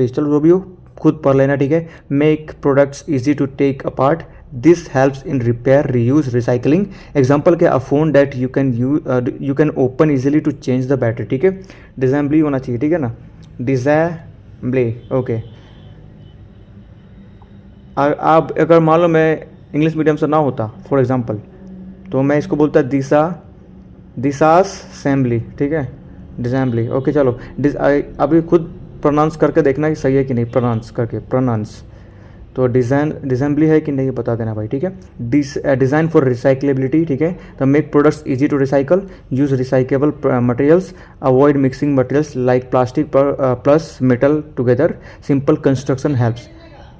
चलो जो भी हो खुद पढ़ लेना, ठीक है। Make products easy to take apart, this helps in repair, reuse, recycling. Example क्या, a phone that you can open easily to change the battery, ठीक है। डिजेम्बली होना चाहिए, ठीक है ना, डिजेम्बली, ओके। आप अगर मान लो मैं इंग्लिश मीडियम से ना होता फॉर एग्जाम्पल, तो मैं इसको बोलता दिसासेम्बली, ठीक है, डिजेम्बली, ओके। चलो अभी खुद प्रोनाउंस करके देखना कि सही है कि नहीं, प्रोनाउंस तो डिजेम्बली है कि नहीं बता देना भाई, ठीक है। डिज़ाइन फॉर रिसाइकलेबिलिटी, ठीक है। तो make products easy to recycle, use recyclable materials, avoid mixing materials like plastic plus metal together, simple construction helps.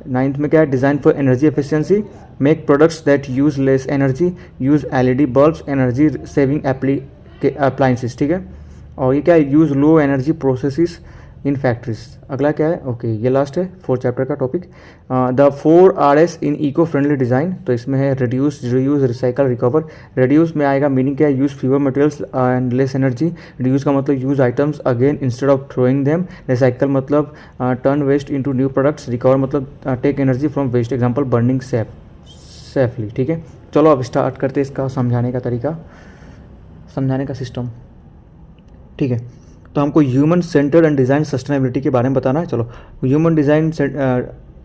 9th में क्या है, design for energy efficiency, make products that use less energy, use LED bulbs, energy saving appliances, ठीक है। और ये क्या है, use low energy processes in factories. अगला क्या है, ओके ये लास्ट है 4 चैप्टर का topic, the 4 RS in eco friendly design. तो इसमें है reduce, reuse, recycle, recover. Reduce में आएगा मीनिंग क्या है, use fewer materials and less energy. Reduce का मतलब use items again instead of throwing them. Recycle मतलब turn waste into new products. Recover मतलब take energy from waste, example burning safely, ठीक है। चलो अब स्टार्ट करते हैं इसका समझाने का तरीका। समझाने का सिस्टम, ठीक है। तो हमको human centred and design sustainability के बारे में बताना है। चलो,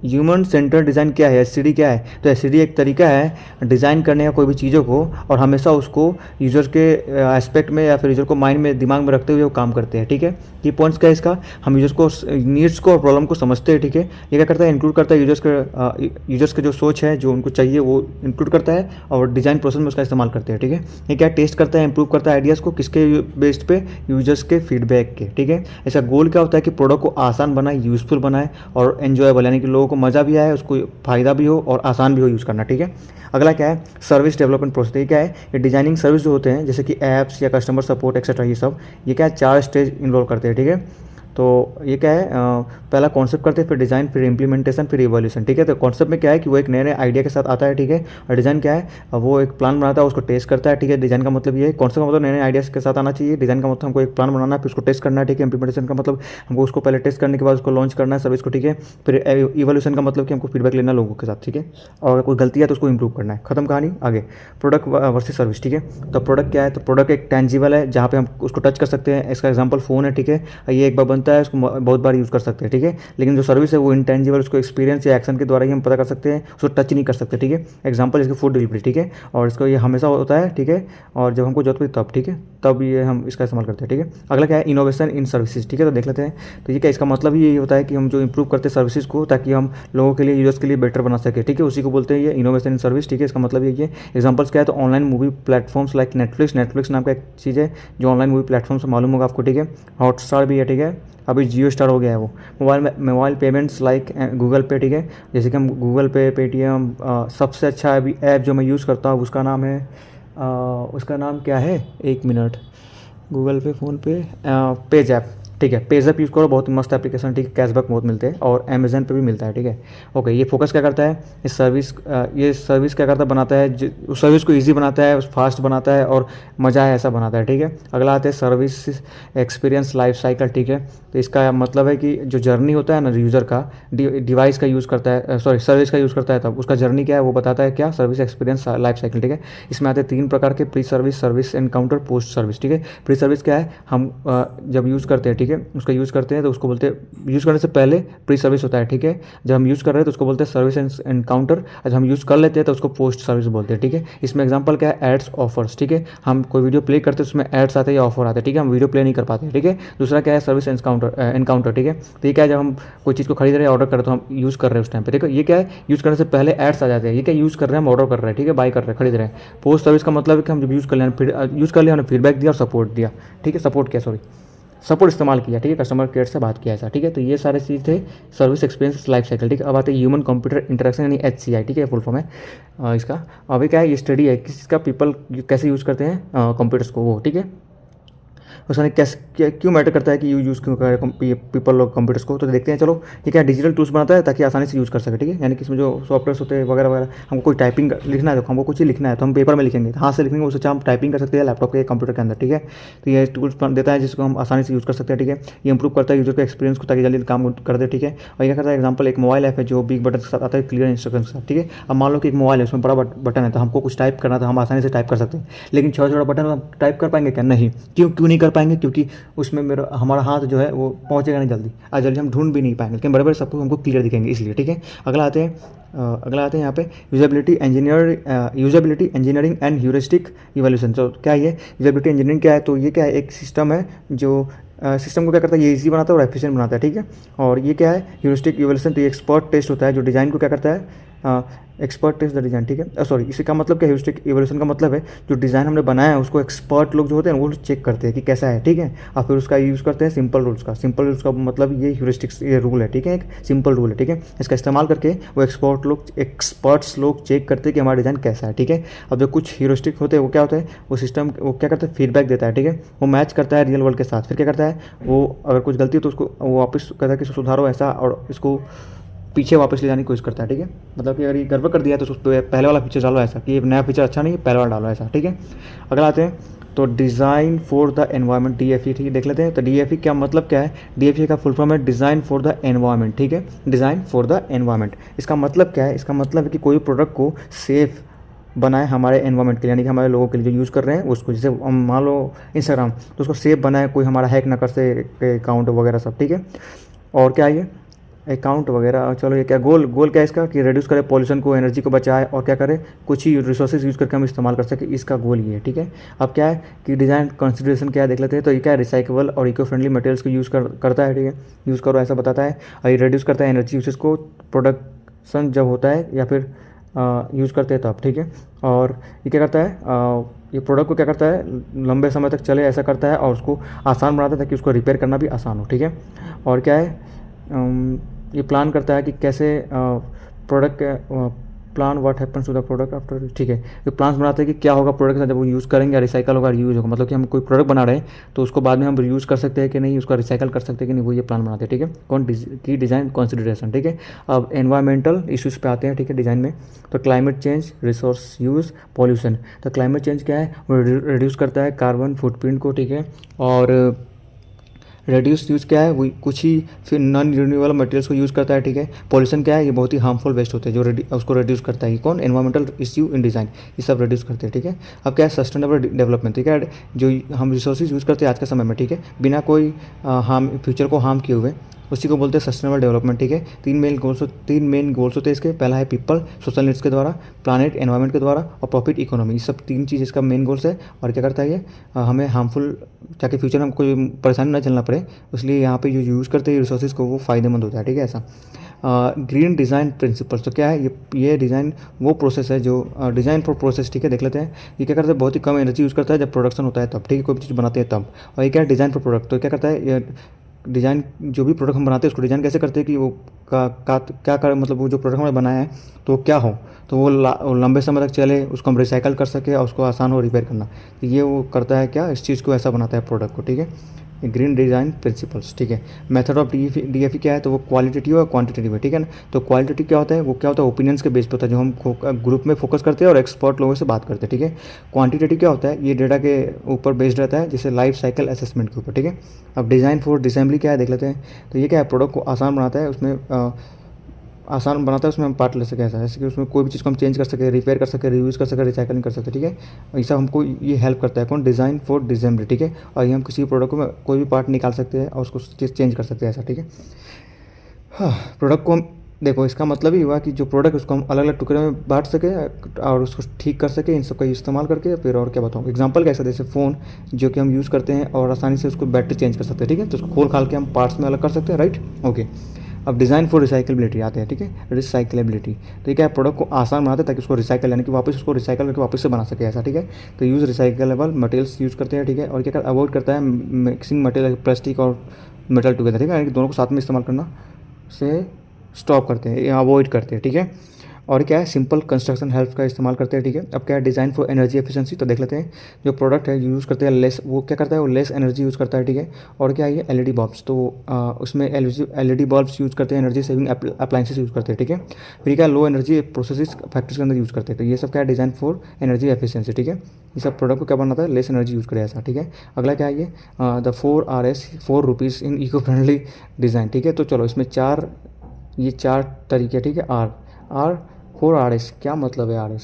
ह्यूमन सेंटर डिज़ाइन क्या है, एससीडी क्या है? तो एससीडी एक तरीका है डिज़ाइन करने का कोई भी चीज़ों को, और हमेशा उसको यूज़र के एस्पेक्ट में या फिर यूज़र को माइंड में, दिमाग में रखते हुए वो काम करते हैं, ठीक है। की पॉइंट्स क्या है इसका? हम यूज़र्स को नीड्स को और प्रॉब्लम को समझते हैं, ठीक है। ये क्या करता है? इंक्लूड करता है यूज़र्स के जो सोच है, जो उनको चाहिए वो इंक्लूड करता है, और डिज़ाइन प्रोसेस में उसका इस्तेमाल करते हैं, ठीक है। ये क्या टेस्ट करता है, इंप्रूव करता है आइडियाज़ को, किसके बेस्ड पे? यूज़र्स के फीडबैक के, ठीक है। इसका गोल क्या होता है कि प्रोडक्ट को आसान बनाए, यूज़फुल बनाए और एन्जॉयबल, यानी कि लोगों को मज़ा भी आए, उसको फ़ायदा भी हो और आसान भी हो यूज़ करना, ठीक है। अगला क्या है? Service development process. ये क्या है? ये डिजाइनिंग सर्विस जो होते हैं, जैसे कि ऐप्स या कस्टमर सपोर्ट एक्सेट्रा, ये सब ये क्या है? 4 स्टेज इन्वॉल्व करते हैं, ठीक है। तो ये क्या है? पहला कॉन्सेप्ट करते हैं, फिर डिज़ाइन, फिर इम्प्लीमेंटेशन, फिर इवोल्यूशन, ठीक है। तो कॉन्सेप्ट में क्या है कि वो एक नए नए आइडिया के साथ आता है, ठीक है। और डिज़ाइन क्या है? वो एक प्लान बनाता है, उसको टेस्ट करता है, ठीक है। डिज़ाइन का मतलब ये है, कॉन्सेप्ट का मतलब नए नए आइडियाज़ के साथ आना चाहिए। डिज़ाइन का मतलब हमको एक प्लान बनाना है, फिर उसको टेस्ट करना है, ठीक है। इम्प्लीमेंटेशन का मतलब हमको उसको पहले टेस्ट करने के बाद उसको लॉन्च करना है सर्विस को, ठीक है। फिर इवोल्यूशन का मतलब कि हमको फीडबैक लेना लोगों के साथ, ठीक है। और कोई गलती है तो उसको इंप्रूव करना है। खत्म कहानी। आगे प्रोडक्ट वर्सेस सर्विस, ठीक है। तो प्रोडक्ट क्या है? तो प्रोडक्ट एक टेंजिबल है, जहाँ पे हम उसको टच कर सकते हैं। इसका एग्जांपल फ़ोन है, ठीक है। ये एक बार बनता है, उसको बहुत बार यूज़ कर सकते हैं, ठीक है। लेकिन जो सर्विस है वो इंटेंजिबल, उसको एक्सपीरियंस या एक्शन के द्वारा ही हम पता कर सकते हैं, उसको टच नहीं कर सकते, ठीक है। एग्जांपल इसकी फूड डिलीवरी, ठीक है। और इसको ये हमेशा होता है, ठीक है। और जब हमको जरूरत पड़ती तब, ठीक है, तब ये हम इसका इस्तेमाल करते हैं, ठीक है। अगला क्या है? इनोवेशन इन सर्विसेज, ठीक है। तो देख लेते हैं। तो ये क्या, इसका मतलब ही यही होता है कि हम जो इंप्रूव करते हैं सर्विसेज को, ताकि हम लोगों के लिए, यूजर्स के लिए बेटर बना सके, ठीक है। उसी को बोलते हैं ये इनोवेशन इन सर्विस, ठीक है। इसका मतलब ये एग्जाम्पल्स क्या है? तो online movie platforms like Netflix नाम का एक चीज़ है जो ऑनलाइन मूवी प्लेटफॉर्म से मालूम होगा आपको, ठीक है। हॉटस्टार भी है, ठीक है। अभी जियो स्टार हो गया है वो। मोबाइल पेमेंट्स लाइक गूगल पे, ठीक है। जैसे कि हम गूगल पे, पेटीएम, सबसे अच्छा अभी ऐप जो मैं यूज़ करता हूँ उसका नाम है, उसका नाम क्या है? 1 मिनट। गूगल पे, फ़ोन पे, पेज ऐप, ठीक है। पेज ऐप यूज़ करो, बहुत मस्त एप्लीकेशन, ठीक है। कैशबैक बहुत मिलते हैं, और अमेजन पे भी मिलता है, ठीक है। ओके, ये फोकस क्या करता है? ये सर्विस क्या करता है? बनाता है, उस सर्विस को ईजी बनाता है, फास्ट बनाता है और मज़ा है ऐसा बनाता है, ठीक है। अगला आता है सर्विस एक्सपीरियंस लाइफ साइकिल, ठीक है। तो इसका मतलब है कि जो जर्नी होता है ना यूज़र का, डिवाइस का यूज़ करता है, सॉरी सर्विस का यूज़ करता है, तब उसका जर्नी क्या है वो बताता है, क्या? सर्विस एक्सपीरियंस लाइफ साइकिल, ठीक है। इसमें आते हैं 3 प्रकार के: pre service, service encounter, post service, ठीक है। प्री सर्विस क्या है? हम जब यूज़ करते हैं, ठीक है, उसका यूज़ करते हैं तो उसको बोलते हैं, यूज़ करने से पहले प्री सर्विस होता है, ठीक है। जब हम यूज़ कर रहे हैं तो उसको बोलते हैं सर्विस एनकाउंटर, और जब हम यूज़ कर लेते हैं तो उसको पोस्ट सर्विस बोलते हैं, ठीक है। इसमें एग्जांपल क्या है? एड्स, ऑफर्स, ठीक है। हम कोई वीडियो प्ले करते हैं उसमें एड्स आते हैं या ऑफर आते हैं, ठीक है। हम वीडियो प्ले नहीं कर पाते, ठीक है। दूसरा क्या है? सर्विस एनकाउंटर, ठीक है। तो ये क्या है? जब हम कोई चीज़ को खरीद रहे हैं, ऑर्डर कर रहे हैं, तो हम यूज़ कर रहे हैं उस टाइम पे, ठीक है। ये क्या है? यूज़ करने से पहले एड्स आ जाते हैं। ये क्या? यूज़ कर रहे हैं, हम ऑर्डर कर रहे हैं, ठीक है, बाय कर रहे हैं, खरीद रहे हैं। पोस्ट सर्विस का मतलब है कि हम जब यूज़ कर लें, फिर यूज़ कर लिया, हमने फीडबैक दिया और सपोर्ट दिया, ठीक है। सपोर्ट इस्तेमाल किया, ठीक है, कस्टमर केयर से बात किया ऐसा, ठीक है। तो ये सारे चीज़ थे सर्विस एक्सपीरियंस लाइफ साइकिल, ठीक है। अब आते हैं ह्यूमन कंप्यूटर इंटरेक्शन, यानी HCI, ठीक है, फुल फॉर्म है इसका। अभी क्या है? ये स्टडी है किस चीज़ का, पीपल कैसे यूज़ करते हैं कंप्यूटर्स को, वो, ठीक है। उसने कैसे क्यों मैटर करता है कि यूज़ क्यों करें पीपल लोग कंप्यूटर्स को? तो देखते हैं। चलो, ये क्या डिजिटल टूल्स बनाता है ताकि आसानी से यूज़ कर सके, ठीक है। यानी कि इसमें जो सॉफ्टवेयर होते हैं वगैरह वगैरह, हमको कोई टाइपिंग लिखना है, तो हमको कुछ ही लिखना है तो हम पेपर में लिखेंगे, हाथ से लिखेंगे, उससे हम टाइपिंग कर सकते हैं लैपटॉप के, कंप्यूटर के अंदर, ठीक है। तो ये टूल्स देता है जिसको हम आसानी से यूज़ कर सकते हैं, ठीक है। ये इंप्रूव करता है यूज़र के एक्सपीरियंस को, ताकि जल्दी काम कर दे, ठीक है। और ये क्या करता है? एग्जाम्पल, एक मोबाइल ऐप है जो बिग बटन के साथ आता है, क्लियर इंस्ट्रक्शन के साथ, ठीक है। अब मान लो कि एक मोबाइल है, उसमें बड़ा बटन है, तो हमको कुछ टाइप करना, तो हम आसानी से टाइप कर सकते हैं। लेकिन छोटा छोटा बटन हम टाइप कर पाएंगे क्या? नहीं। क्यों नहीं कर पाएंगे? क्योंकि उसमें हमारा हाथ जो है वो पहुंचेगा नहीं जल्दी, आज जल्दी हम ढूंढ भी नहीं पाएंगे, लेकिन बड़े बड़े सबको हमको क्लियर दिखेंगे, इसलिए, ठीक है। अगला आते हैं यहाँ पे usability engineering and heuristic evolution. तो क्या ये यूजेबिलिटी इंजीनियरिंग क्या है? तो ये क्या है? एक सिस्टम है जो सिस्टम को क्या करता है? ये ईजी बनाता है और एफिशिएंट बनाता है, ठीक है। और ये क्या है? ह्यूरिस्टिक इवोल्यूशन, तो ये एक्सपर्ट टेस्ट होता है जो डिज़ाइन को क्या करता है? एक्सपर्ट टेस्ट द डिज़ाइन, ठीक है। सॉरी, इसी का मतलब क्या? ह्यूरिस्टिक इवोल्यूशन का मतलब है जो डिज़ाइन हमने बनाया है उसको एक्सपर्ट लोग जो होते हैं वो चेक करते हैं कि कैसा है, ठीक है। और फिर उसका यूज़ करते हैं सिंपल रूल्स का मतलब ये ह्यूरिस्टिक्स, ये रूल है, ठीक है, एक सिंपल रूल है, ठीक है। इसका इस्तेमाल करके वो एक्सपर्ट्स लोग चेक करते हैं कि हमारा डिज़ाइन कैसा है, ठीक है। अब जो कुछ ह्यूरिस्टिक होते हैं वो क्या होता है? वो सिस्टम वो क्या करता है? फीडबैक देता है, ठीक है। वो मैच करता है रियल वर्ल्ड के साथ, फिर क्या करता है? वो अगर कुछ गलती हो तो उसको वो वापस कहता है कि इसको सुधारो ऐसा, और इसको पीछे वापस ले जाने की कोशिश करता है, ठीक है। मतलब कि अगर ये गड़बड़ कर दिया तो उसको पहले वाला फीचर डालो ऐसा, कि ये नया फीचर अच्छा नहीं है, पहले वाला डालो ऐसा, ठीक है। अगला आते हैं तो design for the environment, DFE, ठीक है, देख लेते हैं। तो DFE क्या मतलब क्या है? DFE का फुल फॉर्म है डिज़ाइन फॉर द एनवायरनमेंट, ठीक है। डिज़ाइन फॉर द एनवायरनमेंट, इसका मतलब क्या है? इसका मतलब है कि कोई प्रोडक्ट को सेफ बनाए हमारे एनवायरनमेंट के लिए, यानी कि हमारे लोगों के लिए जो यूज़ कर रहे हैं उसको। जैसे हम मान लो इंस्टाग्राम, तो उसको सेफ बनाए, कोई हमारा हैक ना कर सके अकाउंट वगैरह सब, ठीक है। और क्या है ये अकाउंट वगैरह, चलो ये क्या गोल क्या है इसका कि रिड्यूस करे पॉल्यूशन को, एनर्जी को बचाए और क्या करे कुछ ही रिसोर्सेज यूज़ करके हम इस्तेमाल कर सके, इसका गोल ये है, ठीक है। अब क्या है कि डिज़ाइन कंसिडरेशन क्या है देख लेते हैं। तो ये क्या है, रिसाइकेबल और इको फ्रेंडली मटेरियल्स को यूज़ करता है, ठीक है, यूज़ करो ऐसा बताता है। और ये रिड्यूस करता है एनर्जी यूसेज को, प्रोडक्शन जब होता है या फिर यूज़ करते हैं तब, ठीक है। और ये क्या करता है, ये प्रोडक्ट को क्या करता है लंबे समय तक चले ऐसा करता है, और उसको आसान बनाता है ताकि उसको रिपेयर करना भी आसान हो, ठीक है। और क्या है, ये प्लान करता है कि कैसे product plan what happens to the product after, ठीक है। ये प्लान्स बनाते हैं कि क्या होगा प्रोडक्ट के साथ जब वो यूज़ करेंगे, या रिसाइकल होगा यूज़ होगा, मतलब कि हम कोई प्रोडक्ट बना रहे हैं तो उसको बाद में हम यूज़ कर सकते हैं कि नहीं, उसका रिसाइकल कर सकते हैं कि नहीं, वो ये प्लान बनाते हैं, ठीक है। कौन की डिज़ाइन कंसिडरेशन, ठीक है। अब एनवायरमेंटल इश्यूज़ पे आते हैं, ठीक है, डिज़ाइन में। तो climate change, resource use, pollution. तो क्लाइमेट चेंज क्या है, वो रिड्यूस करता है कार्बन फुटप्रिंट को, ठीक है। और रेड्यूस यूज़ क्या है, वो कुछ ही फिर नॉन रिन्यूएबल मटेरियल्स को यूज़ करता है, ठीक है। पॉल्यूशन क्या है, ये बहुत ही हार्मफुल वेस्ट होते हैं जो उसको रिड्यूस करता है। कौन, एनवायरमेंटल इश्यू इन डिज़ाइन, ये सब रिड्यूस करते हैं, ठीक है। अब क्या है सस्टेनेबल डेवलपमेंट, ठीक है, जो हम रिसोर्सेज यूज़ करते हैं आज के समय में, ठीक है, बिना कोई हार्म फ्यूचर को हार्म किए हुए, उसी को बोलते हैं सस्टेनेबल डेवलपमेंट, ठीक है। तीन मेन गोल्स होते हैं इसके। पहला है पीपल सोशल नीड्स के द्वारा, प्लानेट एनवायरनमेंट के द्वारा, और प्रॉफिट इकोनॉमी, ये सब तीन चीज़ इसका मेन गोल्स है। और क्या करता है ये हमें हार्मफुल ताकि फ्यूचर में कोई परेशानी ना झेलना पड़े, इसलिए यहाँ पे जो यूज़ करते हैं रिसोर्सेज को वो फ़ायदेमंद होता है, ठीक है ऐसा। ग्रीन डिज़ाइन प्रिंसिपल्स, तो क्या है ये डिज़ाइन वो प्रोसेस है जो डिज़ाइन फॉर प्रोसेस, ठीक है, देख लेते हैं। ये क्या करता है, बहुत ही कम एनर्जी यूज़ करता है जब प्रोडक्शन होता है तब, ठीक है, कोई भी चीज़ बनाते हैं तब। और ये क्या है डिज़ाइन फॉर प्रोडक्ट, तो क्या करता है ये डिज़ाइन, जो भी प्रोडक्ट हम बनाते हैं उसको डिज़ाइन कैसे करते हैं कि वो क्या कर, मतलब वो जो प्रोडक्ट हमने बनाया है तो क्या हो, तो वो लंबे समय तक चले, उसको हम रिसाइकल कर सके और उसको आसान हो रिपेयर करना। तो ये वो करता है क्या, इस चीज़ को ऐसा बनाता है प्रोडक्ट को, ठीक है। ग्रीन डिज़ाइन प्रिंसिपल्स, ठीक है। मेथड ऑफ डीएफई क्या है, तो वो क्वालिटेटिव और क्वांटिटेटिव है, ठीक है ना। तो क्वालिटेटिव क्या होता है, वो क्या होता है ओपिनियंस के बेस पे होता है, जो हम ग्रुप में फोकस करते हैं और एक्सपर्ट लोगों से बात करते हैं, ठीक है। क्वांटिटेटिव क्या होता है, ये डेटा के ऊपर बेस्ड रहता है, जैसे लाइफ साइकिल असेसमेंट के ऊपर, ठीक है। अब डिज़ाइन फॉर डिसेंबली क्या है देख लेते हैं। तो ये क्या है, प्रोडक्ट को आसान बनाता है, उसमें आसान बनाता है, उसमें हम पार्ट ले सके ऐसा, जैसे कि उसमें कोई भी चीज़ को हम चेंज कर सके, रिपेयर कर सके, रियूज़ कर सके, रिसाइकलिंग कर सकते, ठीक है। ये सब हमको ये हेल्प करता है, कौन, डिज़ाइन फॉर डिसेंबली, ठीक है। और ये हम किसी प्रोडक्ट को कोई भी पार्ट निकाल सकते हैं और उसको चेंज कर सकते हैं ऐसा, ठीक है। हाँ, प्रोडक्ट को हम देखो, इसका मतलब ही हुआ कि जो प्रोडक्ट उसको हम अलग अलग टुकड़े में बांट सके और उसको ठीक कर सके, इन सब का इस्तेमाल करके। फिर और क्या बताऊँ, एग्जांपल कैसा, जैसे फ़ोन जो कि हम यूज़ करते हैं और आसानी से उसको बैटरी चेंज कर सकते हैं, ठीक है, तो उसको खोल खाल के हम पार्ट्स में अलग कर सकते हैं, राइट, ओके। अब डिज़ाइन फॉर रिसाइकलेबिलिटी आते हैं, ठीक है, रिसाइकलेबिलिटी। तो ये क्या है, प्रोडक्ट को आसान बनाते हैं ताकि उसको रिसाइकल, यानी कि वापस उसको रिसाइकल करके वापस से बना सके ऐसा, ठीक है। तो यूज़ रिसाइकलेबल मटेरियल्स यूज़ करते हैं, ठीक है। और क्या अवॉइड करता है मिक्सिंग मटेरियल प्लास्टिक और मेटल टुगेदर, ठीक है, यानी कि दोनों को साथ में इस्तेमाल करना से स्टॉप करते हैं या अवॉइड करते हैं, ठीक है। और क्या है, सिंपल कंस्ट्रक्शन हेल्प का इस्तेमाल करते हैं, ठीक है। अब क्या है, डिज़ाइन फॉर एनर्जी एफिशिएंसी, तो देख लेते हैं। जो प्रोडक्ट है यूज़ करते हैं लेस, वो क्या करता है, वो लेस एनर्जी यूज़ करता है, ठीक है। और क्या है ये एलईडी बल्ब्स, तो उसमें एलईडी बल्ब्स यूज़ करते हैं, एनर्जी सेविंग अप्लाइंसेस यूज़ करते हैं, ठीक है। फिर क्या, लो एनर्जी प्रोसेसेस फैक्ट्रीज के अंदर यूज़ करते हैं। तो ये सब क्या है, डिज़ाइन फॉर एनर्जी एफिशिएंसी, ठीक है। ये सब प्रोडक्ट को क्या बनाता है, लेस एनर्जी यूज़ करे ऐसा, ठीक है। अगला क्या है ये, the 4 Rs, 4 rupees in eco friendly design, ठीक है। तो चलो इसमें ये चार तरीके, ठीक है। आर 4 Rs, क्या मतलब है RS,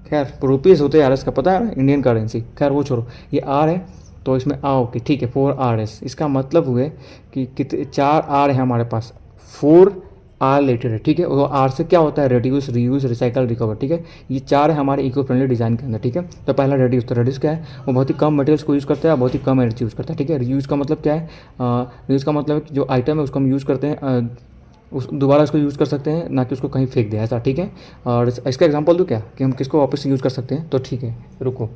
खैर रुपीज़ होते हैं RS का, पता है इंडियन करेंसी, खैर वो छोड़ो। ये R है तो इसमें ओके, ठीक है, 4 Rs, इसका मतलब हुए कि कितने 4 R है हमारे पास, 4 R रिलेटेड है, ठीक है। और R से क्या होता है, रिड्यूस, रीयूज, रिसाइकल, रिकवर, ठीक है। ये 4 है हमारे इको फ्रेंडली डिज़ाइन के अंदर, ठीक है। तो पहला रेड्यूस, तो रेड्यूस क्या है, वो बहुत ही कम मटेरियल्स को यूज़ करता है, बहुत ही कम एनर्जी यूज़ करता है, ठीक है। रीयूज़ का मतलब क्या है, रीयूज़ का मतलब है कि जो आइटम है उसको हम यूज़ करते हैं, उस दोबारा उसको यूज़ कर सकते हैं, ना कि उसको कहीं फेंक दें ऐसा, ठीक है। और इसका एग्जांपल दूँ क्या, कि हम किसको वापस से यूज़ कर सकते हैं, तो ठीक है रुको,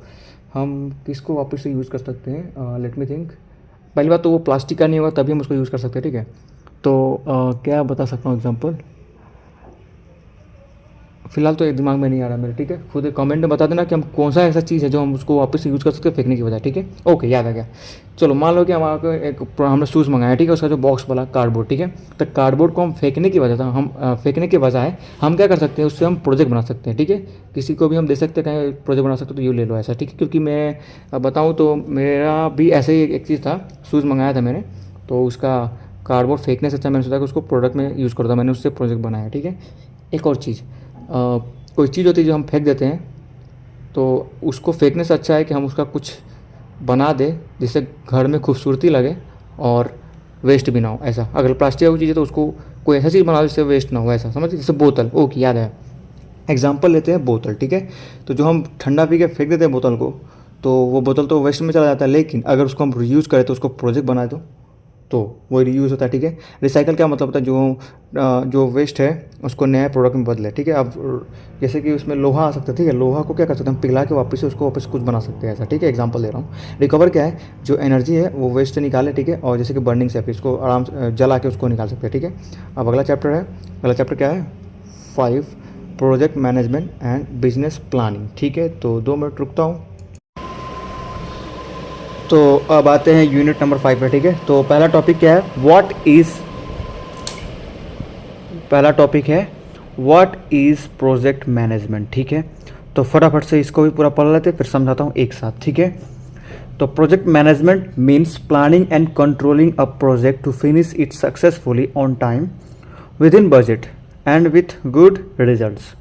हम किसको वापस से यूज़ कर सकते हैं, लेट मी थिंक। पहली बात तो वो प्लास्टिक का नहीं होगा तभी हम उसको यूज़ कर सकते हैं, ठीक है। तो क्या बता सकता हूँ एग्जांपल, फिलहाल तो एक दिमाग में नहीं आ रहा मेरे, ठीक है। खुद कमेंट में बता देना कि हम कौन सा ऐसा चीज़ है जो हम उसको वापस से यूज़ कर सकते हैं फेंकने की बजाय, ठीक है। ओके, याद आ गया। चलो मान लो कि हमारा हमने शूज़ मंगाया, ठीक है, उसका जो बॉक्स वाला कार्डबोर्ड, ठीक है। तो कार्डबोर्ड को हम फेंकने की बजाय हम क्या कर सकते हैं, उससे हम प्रोजेक्ट बना सकते हैं, ठीक है। किसी को भी हम दे सकते हैं, कहीं प्रोजेक्ट बना सकते हो तो ये ले लो ऐसा, ठीक है। क्योंकि मैं बताऊँ तो मेरा भी ऐसे ही एक चीज़ था, शूज़ मंगाया था मैंने, तो उसका कार्डबोर्ड फेंकने से अच्छा मैंने सोचा कि उसको प्रोडक्ट में यूज़ करो, था मैंने उससे प्रोजेक्ट बनाया, ठीक है। एक और चीज़, कोई चीज़ होती है जो हम फेंक देते हैं तो उसको फेंकने से अच्छा है कि हम उसका कुछ बना दें जिससे घर में खूबसूरती लगे और वेस्ट भी ना हो। ऐसा अगर प्लास्टिक की चीज़ है तो उसको कोई ऐसा चीज़ बना दो जिससे वेस्ट ना हो, ऐसा समझ। जैसे बोतल, ओके याद है, एग्जाम्पल लेते हैं बोतल, ठीक है। तो जो हम ठंडा पी के फेंक देते हैं बोतल को, तो वो बोतल तो वेस्ट में चला जाता है, लेकिन अगर उसको हम रीयूज़ करें तो उसको प्रोजेक्ट बनाए तो वो रीयूज़ होता है, ठीक है। रिसाइकल क्या मतलब होता है, जो वेस्ट है उसको नया प्रोडक्ट में बदले, ठीक है। अब जैसे कि उसमें लोहा आ सकता है, ठीक है, लोहा को क्या कर सकते हैं हम पिघला के वापस से उसको वापस कुछ बना सकते हैं, ऐसा, ठीक है। एग्जांपल दे रहा हूँ। रिकवर क्या है, जो एनर्जी है वो वेस्ट से निकाले, ठीक है, और जैसे कि बर्निंग से फिर इसको आराम से जला के उसको निकाल सकते हैं, ठीक है। अब अगला चैप्टर है, अगला चैप्टर क्या है, 5 project management and business planning, ठीक है। तो 2 मिनट रुकता हूँ। तो अब आते हैं यूनिट नंबर 5 पे, ठीक है। तो पहला टॉपिक क्या है, व्हाट इज़ प्रोजेक्ट मैनेजमेंट, ठीक है। तो फटाफट से इसको भी पूरा पढ़ लेते, फिर समझाता हूँ एक साथ, ठीक है। तो project management means planning and controlling a project to finish it successfully on time, within budget and with good results.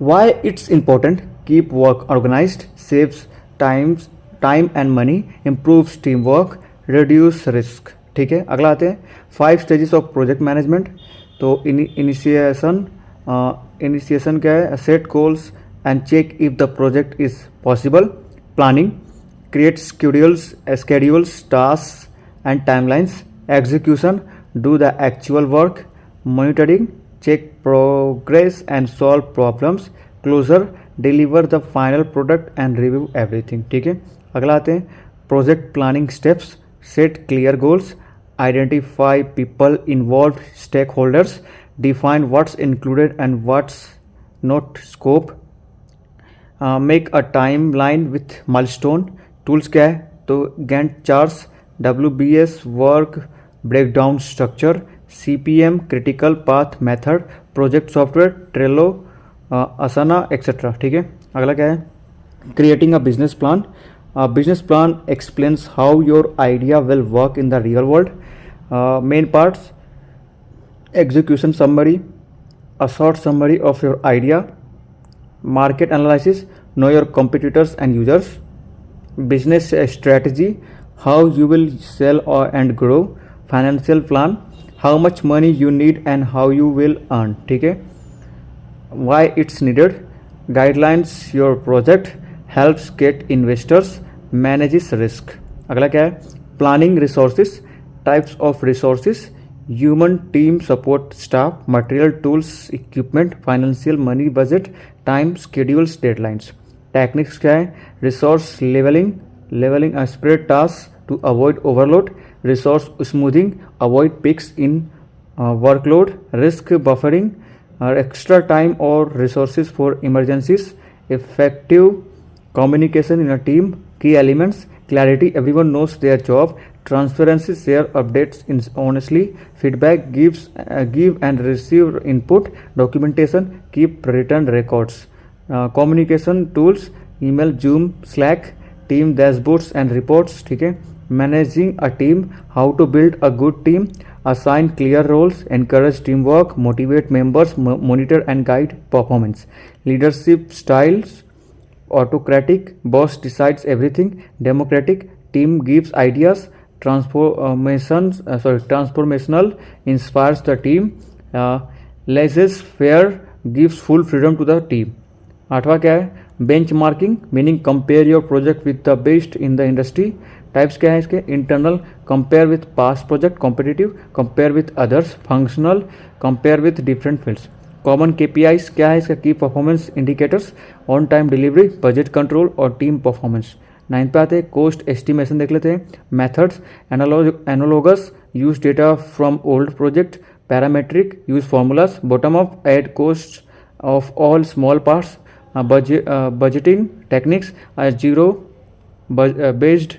Why it's important? Keep work organized, saves time and money, improves teamwork, reduce risk, ठीक है। अगला आते हैं 5 stages of project management. तो initiation क्या है, set goals and check if the project is possible. Planning, create schedules, tasks and timelines. Execution, do the actual work. Monitoring, check progress and solve problems. Closure, deliver the final product and review everything, ठीक है। अगला आते हैं project planning steps. Set clear goals, identify people involve, stakeholders, define what's included and what's not scope, make a timeline with milestone. Tools क्या है, तो Gantt charts, WBS work breakdown structure, CPM critical path method, project software Trello, Asana et cetera, ठीक है। अगला क्या है, creating a business plan. Business plan explains how your idea will work in the real world. Main parts, execution summary, a short summary of your idea, market analysis, know your competitors and users, business strategy, how you will sell and grow, financial plan, how much money you need and how you will earn, ठीक है। why it's needed, guidelines, your project helps get investors, manages risk। अगला क्या है, planning resources, types of resources, human team support staff, material tools equipment, financial money budget, time schedules deadlines। techniques क्या है, resource leveling a spread tasks to avoid overload, resource smoothing, avoid peaks in workload, risk buffering, extra time or resources for emergencies, effective communication in a team, key elements, clarity, everyone knows their job, transparency, share updates honestly, feedback, give and receive input, documentation, keep written records, communication tools, email, Zoom, Slack, team dashboards and reports, ठीक है। managing a team, how to build a good team, assign clear roles, encourage teamwork, motivate members, monitor and guide performance, leadership styles, autocratic, boss decides everything, democratic, team gives ideas, transformational, inspires the team, laissez-faire, gives full freedom to the team। 8वां क्या है, benchmarking, meaning compare your project with the best in the industry। Types क्या है इसके, internal, compare with past project, competitive, compare with others, functional, compare with different fields. Common KPIs क्या है इसका, key performance indicators, on time delivery, budget control और team performance. 9 पे आते हैं कोस्ट एस्टिमेशन देख लेते हैं। Methods, analogous, use data from old project, parametric, use formulas, bottom up, add cost of all small parts, budgeting techniques, zero based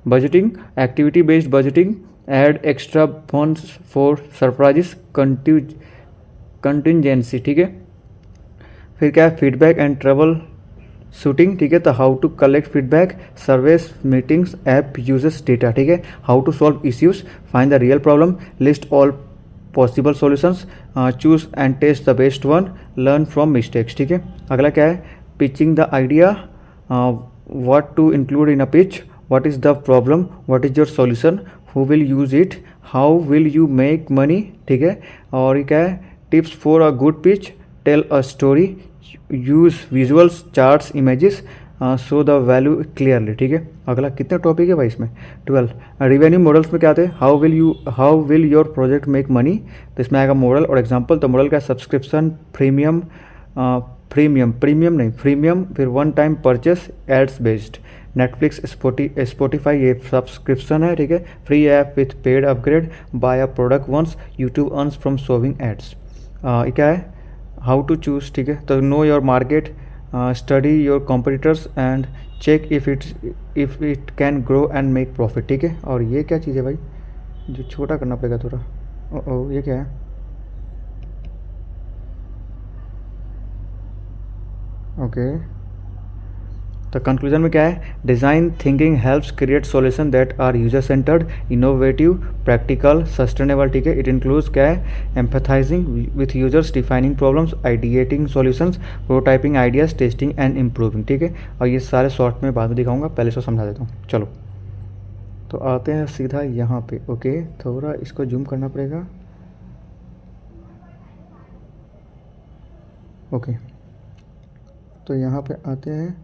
budgeting, activity based budgeting, add extra funds for surprises, contingency, ठीक है। फिर क्या है, feedback and trouble shooting, ठीक है। तो how to collect feedback, surveys, meetings, app uses data, ठीक है। How to solve issues, find the real problem, list all possible solutions, choose and test the best one, learn from mistakes. ठीक है, अगला क्या है, pitching the idea, what to include in a pitch, what is the problem, what is your solution, who will use it, how will you make money. ठीक है, और ये क्या है, tips for a good pitch, tell a story, use visuals, charts, images, show the value clearly. ठीक है, अगला कितने टॉपिक है भाई इसमें, 12। रिवेन्यू मॉडल्स में क्या आते हैं, how will your project make money, तो इसमें आएगा मॉडल और एग्जांपल। तो मॉडल का सब्सक्रिप्शन, प्रीमियम, प्रीमियम, फिर one time purchase, ads based. Netflix, Spotify ये सब्सक्रिप्शन है। ठीक है, free app with paid upgrade, buy a product once, YouTube earns from showing ads. ये क्या है, हाउ टू चूज। ठीक है, तो know your market, study your competitors and check if it can grow and make profit. ठीक है, और ये क्या चीज़ है भाई, जो छोटा करना पड़ेगा थोड़ा, ओ ये क्या है, ओके। तो कंक्लूजन में क्या है, design thinking helps create solution that are user centered, innovative, practical, sustainable. ठीक है, इट इंक्लूड्स क्या है, empathizing with users, defining problems, ideating solutions, prototyping ideas, testing and improving. ठीक है, और ये सारे शॉर्ट में बाद में दिखाऊंगा, पहले इसको समझा देता हूँ। चलो, तो आते हैं सीधा यहाँ पे। ओके, थोड़ा इसको जूम करना पड़ेगा। ओके, तो यहाँ पे आते हैं,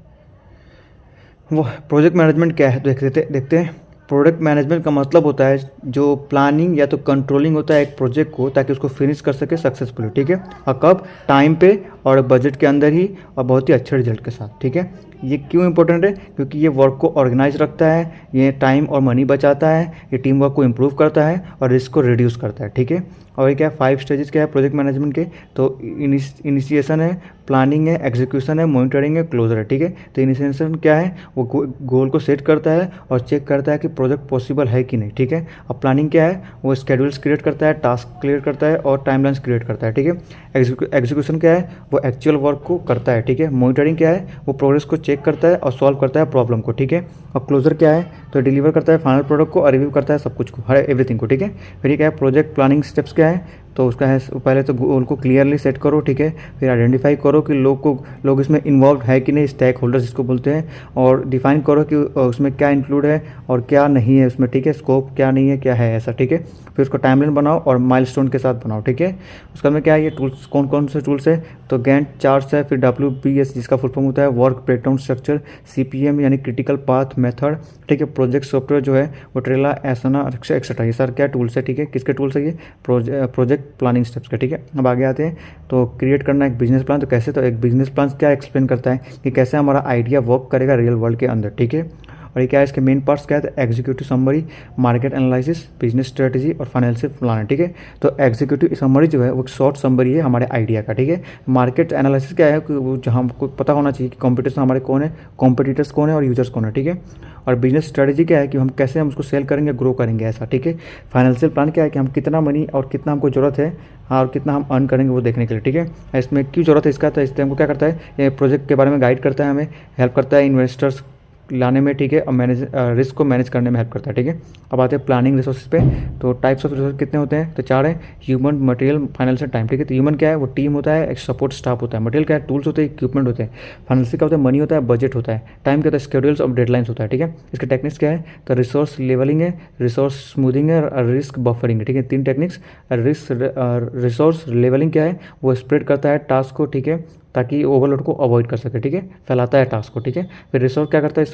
वो प्रोजेक्ट मैनेजमेंट क्या है, देखते हैं। प्रोजेक्ट मैनेजमेंट का मतलब होता है जो प्लानिंग या तो कंट्रोलिंग होता है एक प्रोजेक्ट को, ताकि उसको फिनिश कर सके सक्सेसफुली। ठीक है, और कब, टाइम पे और बजट के अंदर ही, और बहुत ही अच्छे रिजल्ट के साथ। ठीक है, ये क्यों इंपॉर्टेंट है, क्योंकि ये वर्क को ऑर्गेनाइज रखता है, ये टाइम और मनी बचाता है, ये टीम वर्क को इम्प्रूव करता है और रिस्क को रिड्यूस करता है। ठीक है, और ये क्या है, 5 स्टेजेस क्या है प्रोजेक्ट मैनेजमेंट के, तो इनिशिएशन है, प्लानिंग है, एग्जीक्यूशन है, मॉनिटरिंग है, क्लोजर है। ठीक है, तो इनिशिएशन क्या है, वो गोल को सेट करता है और चेक करता है कि प्रोजेक्ट पॉसिबल है कि नहीं। ठीक है, और प्लानिंग क्या है, वो स्केड्यूल्स क्रिएट करता है, टास्क क्लियर करता है और टाइमलाइंस क्रिएट करता है। ठीक है, एग्जीक्यूशन क्या है, वो एक्चुअल वर्क को करता है। ठीक है, मॉनिटरिंग क्या है, वो प्रोग्रेस को चेक करता है और सॉल्व करता है प्रॉब्लम को। ठीक है, और क्लोजर क्या है, तो डिलीवर करता है फाइनल प्रोडक्ट को और रिव्यू करता है सब कुछ को, हर एवरीथिंग को। ठीक है, फिर ये क्या है, प्रोजेक्ट प्लानिंग स्टेप्स क्या है, तो उसका है, पहले तो गोल को क्लियरली सेट करो। ठीक है, फिर आइडेंटिफाई करो कि लोग इसमें इन्वॉल्व है कि नहीं, स्टेक होल्डर्स जिसको बोलते हैं, और डिफाइन करो कि उसमें क्या इंक्लूड है और क्या नहीं है उसमें। ठीक है, स्कोप क्या नहीं है, क्या है ऐसा। ठीक है, फिर उसको टाइमलाइन बनाओ और माइलस्टोन के साथ बनाओ। ठीक है, उसका में क्या है, ये टूल्स कौन कौन से टूल्स है, तो गैंट चार्ट्स है, फिर WBS जिसका फुल फॉर्म होता है वर्क ब्रेकडाउन स्ट्रक्चर, CPM यानी क्रिटिकल पाथ मेथड। ठीक है, प्रोजेक्ट सॉफ्टवेयर जो है वो ट्रेला, एसना, एक्सेट्रा, ये सर क्या टूल्स है। ठीक है, किसके टूल्स है ये, प्रोजेक्ट प्लानिंग स्टेप्स का। ठीक है, अब आगे आते हैं, तो क्रिएट करना एक बिजनेस प्लान, तो कैसे, तो एक बिजनेस प्लान क्या एक्सप्लेन करता है कि कैसे हमारा आइडिया वर्क करेगा रियल वर्ल्ड के अंदर। ठीक है, और ये क्या है, इसके मेन पार्ट्स क्या है, executive summary, market analysis, business strategy और फाइनेंशियल प्लान है। ठीक है, तो एग्जीक्यूटिव समरी जो है वो शॉर्ट समरी है हमारे आइडिया का। ठीक है, मार्केट एनालिसिस क्या है, कि वो जहाँ हमको पता होना चाहिए कि कॉम्पिटिशन हमारे कौन है, कॉम्पिटिटर्स कौन है और यूजर्स कौन है। ठीक है, और बिजनेस स्ट्रेटजी क्या है कि हम कैसे हम उसको सेल करेंगे, ग्रो करेंगे ऐसा। ठीक है, फाइनेंशियल प्लान क्या है कि हम कितना मनी और कितना हमको ज़रूरत है और कितना हम अर्न करेंगे वो देखने के लिए। ठीक है, इसमें क्यों ज़रूरत है इसका, तो इसलिए हमको क्या करता है, ये प्रोजेक्ट के बारे में गाइड करता है, हमें हेल्प करता है इन्वेस्टर्स लाने में। ठीक है, और रिस्क को मैनेज करने में हेल्प करता है। ठीक है, अब आते हैं प्लानिंग रिसोर्सेज पे, तो टाइप्स ऑफ रिसोर्स कितने होते हैं, तो 4 हैं, ह्यूमन, मटेरियल, फाइनेंशियल, टाइम। ठीक है, तो ह्यूमन क्या है, वो टीम होता है, एक सपोर्ट स्टाफ होता है, मटेरियल क्या है, टूल्स होते हैं, इक्विपमेंट होते हैं, फाइनेंशियल क्या होता है, मनी होता है, बजट होता है, टाइम क्या होता है, स्केड्यूल्स और डेडलाइंस होता है। ठीक है, इसके टेक्निक्स क्या है, तो रिसोर्स लेवलिंग है, रिसोर्स स्मूथिंग है और रिस्क बफरिंग है। ठीक है, 3 टेक्निक्स। रिसोर्स लेवलिंग क्या है, वो स्प्रेड करता है टास्क को। ठीक है, ताकि ओवरलोड को अवॉइड कर सके। ठीक है, फैलाता है टास्क को। ठीक है, फिर रिसोर्स क्या करता है,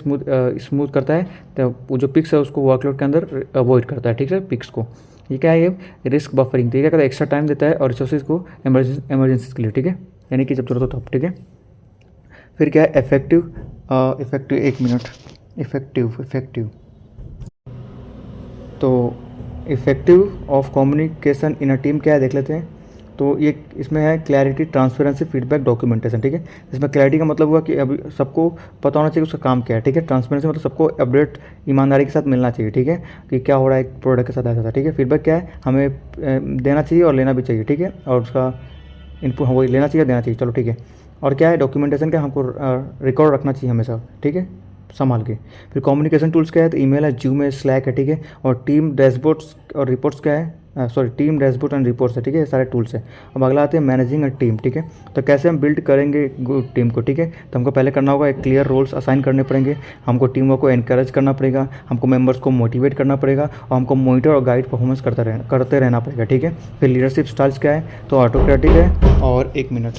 स्मूथ करता है, तो वो जो पिक्स है उसको वर्कलोड के अंदर अवॉइड करता है। ठीक है, पिक्स को। ये क्या है, ये रिस्क बफरिंग, तो ये क्या करता है, एक्स्ट्रा टाइम देता है और रिसोर्सेज को इमरजेंसी के लिए। ठीक है, यानी कि जब जरूरत हो तब। ठीक है, फिर क्या है, इफेक्टिव, 1 मिनट, इफेक्टिव, तो effective of communication in a team क्या है, देख लेते हैं। तो ये इसमें है क्लैरिटी, ट्रांसपेरेंसी, फीडबैक, डॉक्यूमेंटेशन। ठीक है, इसमें क्लैरिटी का मतलब हुआ कि अभी सबको पता होना चाहिए उसका काम क्या है। ठीक है, ट्रांसपेरेंसी मतलब सबको अपडेट ईमानदारी के साथ मिलना चाहिए। ठीक है, कि क्या हो रहा है एक प्रोडक्ट के साथ ऐसा था। ठीक है, फीडबैक क्या है, हमें देना चाहिए और लेना भी चाहिए। ठीक है, और उसका इनपुट वही लेना चाहिए, देना चाहिए। चलो ठीक है, और क्या है, डॉक्यूमेंटेशन क्या, हमको रिकॉर्ड रखना चाहिए हमेशा। ठीक है, संभाल के। फिर कम्युनिकेशन टूल्स क्या है, तो ईमेल है, जूम है, स्लैक है, ठीक है। और टीम डैशबोर्ड्स और रिपोर्ट्स क्या है, टीम डैशबोर्ड एंड रिपोर्ट्स है, ठीक है। ये सारे टूल्स है। अब अगला आते हैं मैनेजिंग अ टीम, ठीक है। तो कैसे हम बिल्ड करेंगे गुड टीम को, ठीक है। तो हमको पहले करना होगा एक क्लियर रोल्स असाइन करने पड़ेंगे, हमको टीम वर्क को एनकरेज करना पड़ेगा, हमको मेंबर्स को मोटिवेट करना पड़ेगा और हमको मॉनिटर और गाइड परफॉर्मेंस करते रहना पड़ेगा, ठीक है। फिर लीडरशिप स्टाइल्स क्या है, तो ऑटोक्रेटिक है। और 1 मिनट,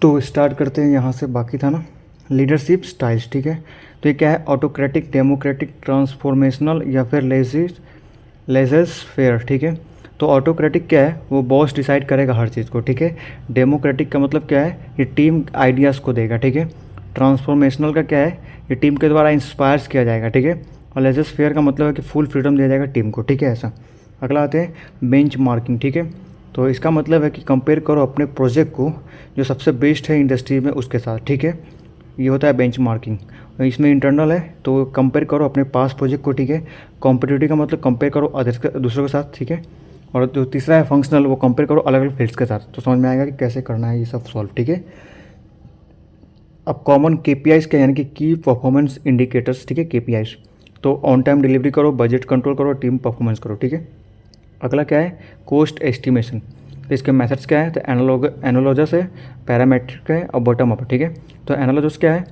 तो स्टार्ट करते हैं यहाँ से, बाकी था ना लीडरशिप स्टाइल्स, ठीक है। तो ये क्या है, ऑटोक्रेटिक, डेमोक्रेटिक, ट्रांसफॉर्मेशनल या फिर लेजेस फेयर, ठीक है। तो ऑटोक्रेटिक क्या है, वो बॉस डिसाइड करेगा हर चीज़ को, ठीक है। डेमोक्रेटिक का मतलब क्या है, ये टीम आइडियाज़ को देगा, ठीक है। ट्रांसफॉर्मेशनल का क्या है, ये टीम के द्वारा इंस्पायर्स किया जाएगा, ठीक है। और लेजेस फेयर का मतलब है कि फुल फ्रीडम दिया जाएगा टीम को, ठीक है। ऐसा अगला आते हैं बेंच मार्किंग, ठीक है। तो इसका मतलब है कि कंपेयर करो अपने प्रोजेक्ट को जो सबसे बेस्ट है इंडस्ट्री में उसके साथ, ठीक है। ये होता है बेंच मार्किंग। इसमें इंटरनल है, तो कंपेयर करो अपने पास प्रोजेक्ट को, ठीक है। कॉम्पिटिटिव का मतलब कंपेयर करो दूसरों के साथ, ठीक है। और जो तीसरा है फंक्शनल, वो कंपेयर करो अलग अलग फील्ड्स के साथ। तो समझ में आएगा कि कैसे करना है ये सब सॉल्व, ठीक है। अब कॉमन KPIs क्या, यानी कि की परफॉर्मेंस इंडिकेटर्स, ठीक है, KPIs। तो ऑन टाइम डिलीवरी करो, बजट कंट्रोल करो, टीम परफॉर्मेंस करो, ठीक है। अगला क्या है, कोस्ट एस्टिमेशन। तो इसके मेथड्स क्या है, तो एनालॉजस है, पैरामेट्रिक है और बॉटम अप, ठीक है। तो एनालॉजस क्या है,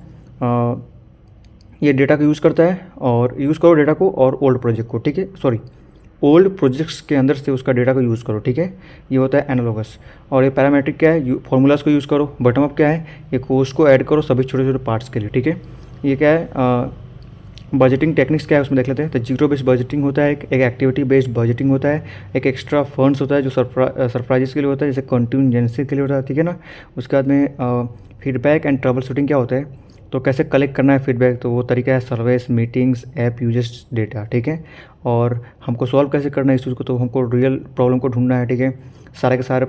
ये डेटा को यूज़ करता है और यूज़ करो डेटा को और ओल्ड प्रोजेक्ट को, ठीक है, ओल्ड प्रोजेक्ट्स के अंदर से उसका डेटा को यूज़ करो, ठीक है। ये होता है एनालॉगस। और ये पैरामेट्रिक क्या है, फॉर्मूलाज को यूज़ करो। बॉटम अप क्या है, ये कोस्ट को ऐड करो सभी छोटे छोटे पार्ट्स के लिए, ठीक है। ये क्या है, बजटिंग टेक्निक्स क्या है उसमें देख लेते हैं। तो जीरो बेस्ड बजटिंग होता है, एक एक्टिविटी बेस्ड बजटिंग होता है, एक एक्स्ट्रा फंड्स होता है जो सरप्राइजेस के लिए होता है, जैसे कंटिजेंसी के लिए होता है, ठीक है ना। उसके बाद में फीडबैक एंड ट्रबल शूटिंग क्या होता है, तो कैसे कलेक्ट करना है फीडबैक, तो वो तरीका है surveys, meetings, app users data, ठीक है। और हमको सॉल्व कैसे करना है इस चीज़ को, तो हमको रियल प्रॉब्लम को ढूंढना है, ठीक है। सारे के सारे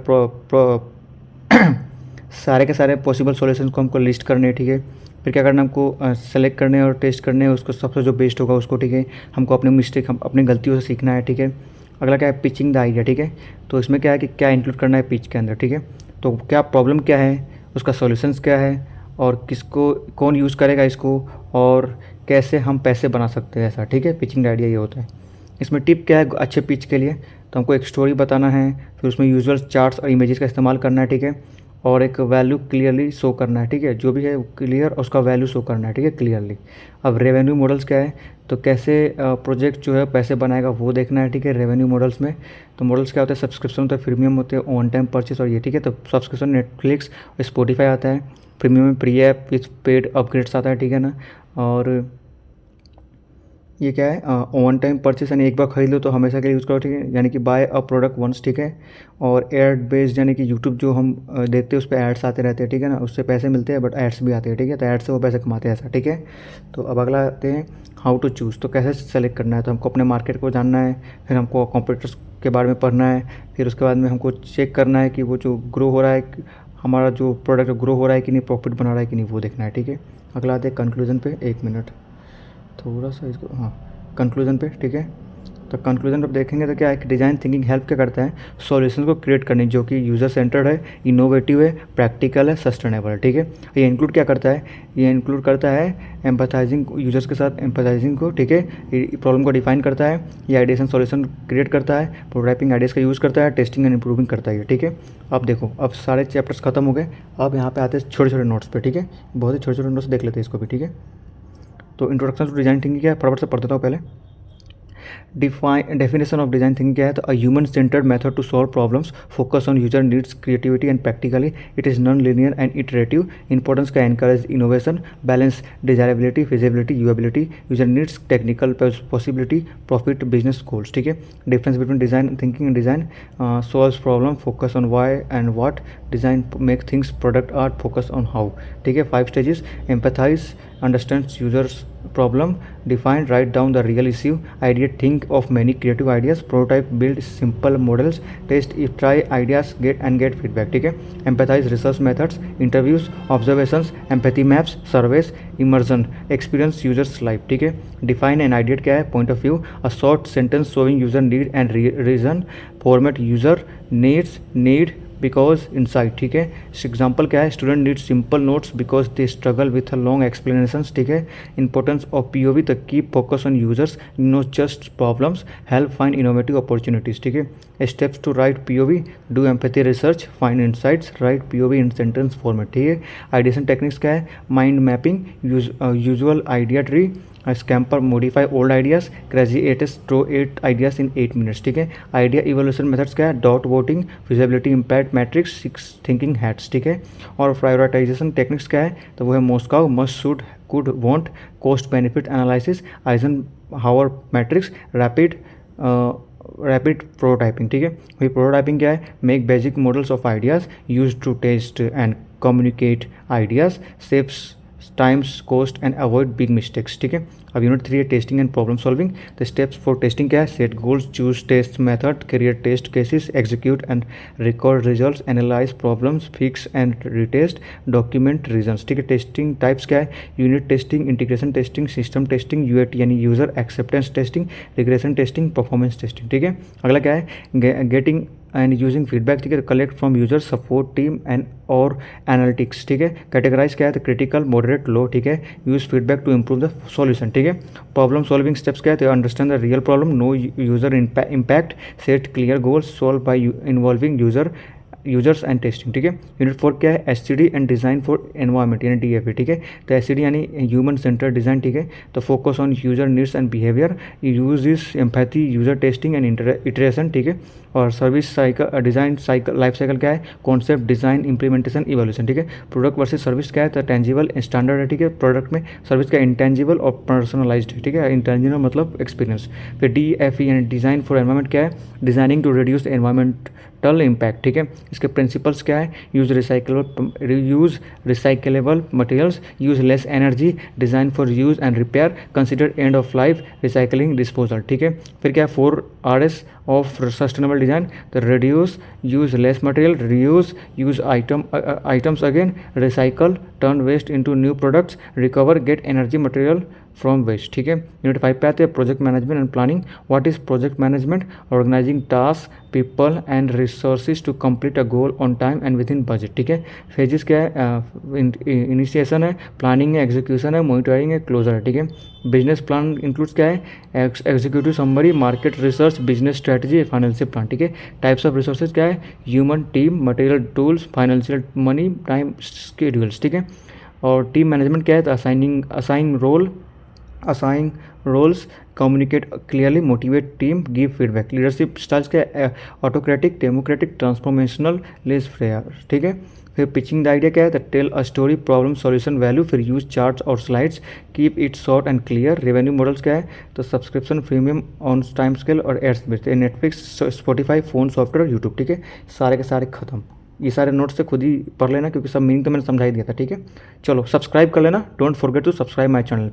सारे के सारे पॉसिबल सॉल्यूशंस को हमको लिस्ट करने हैं, ठीक है। फिर क्या करना है, हमको सेलेक्ट करने और टेस्ट करने हैं उसको, सबसे जो बेस्ट होगा उसको, ठीक है। हमको अपनी मिस्टेक, हम अपनी गलतियों से सीखना है, ठीक है। अगला क्या है, पिचिंग द आइडिया, ठीक है। तो इसमें क्या है कि क्या इंक्लूड करना है पिच के अंदर, ठीक है। तो क्या प्रॉब्लम क्या है, उसका सॉल्यूशंस क्या है, और किसको कौन यूज़ करेगा इसको, और कैसे हम पैसे बना सकते हैं, ऐसा, ठीक है। पिचिंग द आइडिया ये होता है। इसमें टिप क्या है अच्छे पिच के लिए, तो हमको एक स्टोरी बताना है, फिर उसमें यूजुअल चार्ट्स और इमेजेस का इस्तेमाल करना है, ठीक है। और एक वैल्यू क्लियरली शो करना है, ठीक है। जो भी है क्लियर उसका वैल्यू शो करना है, ठीक है, क्लियरली। अब रेवेन्यू मॉडल्स क्या है, तो कैसे प्रोजेक्ट जो है पैसे बनाएगा वो देखना है, ठीक है। रेवेन्यू मॉडल्स में तो मॉडल्स क्या होता है, सब्सक्रिप्शन होता है, प्रीमियम होते हैं, ऑन टाइम परचेस और ये, ठीक है। तो सब्सक्रिप्शन नेटफ्लिक्स, स्पॉटिफाई आता है, प्रीमियम में pre app with paid upgrades आता है, ठीक है ना। और ये क्या है, ऑन टाइम परचेस, यानी एक बार खरीद लो तो हमेशा के लिए यूज़ करो, ठीक है, यानी कि बाय अ प्रोडक्ट वंस, ठीक है। और एड बेस्ड, यानी कि यूट्यूब जो हम देखते हैं उस पर एड्स आते रहते हैं, ठीक है ना, उससे पैसे मिलते हैं, बट एड्स भी आते हैं, ठीक है। तो एड्स से वो पैसे कमाते हैं, ऐसा, ठीक है। तो अब अगला आते हैं हाउ टू चूज़, तो कैसे सेलेक्ट करना है, तो हमको अपने मार्केट को जानना है, फिर हमको कॉम्पिटिटर्स के बारे में पढ़ना है, फिर उसके बाद में हमको चेक करना है कि वो जो ग्रो हो रहा है, हमारा जो प्रोडक्ट ग्रो हो रहा है कि नहीं, प्रॉफिट बना रहा है कि नहीं, वो देखना है, ठीक है। अगला आते हैं कंक्लूजन पे, 1 मिनट थोड़ा सा इसको, हाँ, कंक्लूजन पे, ठीक है। तो कंक्लूजन पर देखेंगे तो क्या है कि डिज़ाइन थिंकिंग हेल्प क्या करता है, सॉल्यूशन को क्रिएट करने, जो कि यूज़र सेंटर्ड है, इनोवेटिव है, प्रैक्टिकल है, सस्टेनेबल है, ठीक है। ये इंक्लूड क्या करता है, ये इंक्लूड करता है एम्पैथाइजिंग, यूजर्स के साथ एम्पैथाइजिंग को, ठीक है। प्रॉब्लम को डिफाइन करता है, ये आइडिएशन सॉल्यूशन क्रिएट करता है, प्रोटोटाइपिंग आइडियाज़ का यूज़ करता है, टेस्टिंग एंड इंप्रूविंग करता है, ठीक है। अब देखो, अब सारे चैप्टर्स खत्म हो गए, अब यहाँ पे आते हैं छोटे छोटे नोट्स पे, ठीक है। बहुत ही छोटे छोटे नोट्स देख लेते हैं इसको भी, ठीक है। तो इंट्रोडक्शन टू डिज़ाइन थिंकिंग क्या है, फटाफट से पढ़ देता हूँ पहले। डेफिनेशन ऑफ डिज़ाइन थिंकिंग क्या है, तो a human centered method to solve problems, focus on user needs, creativity and practically, it is non linear and iterative, importance का encourage innovation, balance desirability, feasibility, viability, user needs, technical possibility, profit, business goals, ठीक है। Difference between design thinking and design, solves problem, focus on why and what, design make things, product art, focus on how, ठीक है। 5 stages, empathize, understands users problem, define, write down the real issue, idea, think of many creative ideas, prototype, build simple models, test, if try ideas, get feedback, ठीक है। empathize, research methods, interviews, observations, empathy maps, surveys, immersion, experience users life, ठीक है। define an idea क्या है, point of view, a short sentence showing user need and reason, format, user needs, need, because insight, ठीक है। Example क्या है, student need simple notes because they struggle with long explanation, ठीक है। Importance of POV, the keep focus on users, no just problems, help find innovative opportunities, ठीक है। Steps to write POV, do empathy research, find insights, write POV in sentence format, ठीक है। Ideation techniques क्या है, mind mapping, usual idea tree, scamper, modify old ideas, क्रेजिएटस, throw 8 ideas in 8 minutes, ठीक है। Idea evolution methods क्या है, dot voting, feasibility impact matrix, 6 thinking hats, ठीक है। और प्रायोरिटाइजेशन टेक्निक्स क्या है, तो वो है MoSCoW, must, should, could, want, cost benefit analysis, Eisenhower matrix, rapid prototyping, ठीक है। वही प्रोटोटाइपिंग क्या है, make basic models of ideas, use to test and communicate ideas, saves times, cost and avoid big mistakes, ठीक है। अब unit 3 है testing and problem solving. The steps for testing क्या है, set goals, choose test method, create test cases, execute and record results, analyze problems, fix and retest, document reasons, ठीक है। Testing types क्या है, unit testing, integration testing, system testing, UAT यानी user acceptance testing, regression testing, performance testing, ठीक है। अगला क्या है, गेटिंग एंड यूजिंग फीडबैक, ठीक है। Collect from user, support team and और एनालिटिक्स, ठीक है। कैटेगराइज क्या है, तो क्रिटिकल, मॉडरेट, लो, ठीक है। Use feedback to improve the solution, ठीक है। प्रॉब्लम सॉल्विंग स्टेप्स क्या है, तो understand the real problem, know user impact, set clear goals, solve by involving users and testing, ठीक है। यूनिट 4 क्या है, SCD and design for environment यानी DFE, ठीक है। तो SCD यानी ह्यूमन सेंटर डिज़ाइन, ठीक है। तो focus on user needs and behaviour, use is empathy, user testing and iteration, ठीक है। और service cycle, design cycle, life cycle क्या है, कॉन्सेप्ट, डिज़ाइन, इंप्लीमेंटेशन, इवोल्यूशन, ठीक है। प्रोडक्ट वर्सेस सर्विस क्या है, तो टेंजिबल, स्टैंडर्ड है, ठीक है। प्रोडक्ट में, सर्विस का इंटेंजिबल और पर्सनलाइज्ड, ठीक है। इंटेंजिबल मतलब एक्सपीरियंस। फिर DFE यानी डिज़ाइन फॉर एनवायरनमेंट क्या है, designing to reduce environmental impact, ठीक है। इसके प्रिंसिपल्स क्या है, use recyclable materials, use less energy, design for use and repair, consider end of life, recycling, disposal, ठीक है। फिर क्या है, 4 RS ऑफ सस्टेनेबल डिज़ाइन, तो reduce, use less material, reuse, use items again, recycle, turn waste into new products, recover, get energy material from waste, ठीक है। Unit 5 पे आते हैं project management and planning. What is project management, organising task, people and resources to complete a goal on time and within budget, ठीक है। Phases क्या है, initiation है, प्लानिंग है, एग्जीक्यूशन है, मॉनिटरिंग है, क्लोजर है, ठीक है। बिजनेस प्लान इंक्लूड्स क्या है, executive summary, market research, business strategy, financial plan, ठीक है। टाइप्स ऑफ रिसोर्सेज क्या है, human, team, material, tools, financial, money, time, schedules, ठीक है। और टीम मैनेजमेंट क्या है, तो assign roles, communicate clearly, motivate team, give feedback. Leadership styles क्या है, autocratic, democratic, transformational, laissez faire, ठीक है। फिर पिचिंग द आइडिया क्या है, the tell a story, problem, solution, value, फिर यूज चार्ट्स और slides, keep it short and clear. Revenue models क्या है, तो subscription, premium, on time scale और एड्स बेचते हैं, Netflix, Spotify, phone, software, YouTube, ठीक है। सारे के सारे खत्म। ये सारे नोट्स से खुद ही पढ़ लेना क्योंकि सब मीनिंग तो मैंने समझा ही दिया था, ठीक है। चलो सब्सक्राइब कर लेना, don't forget to subscribe my channel.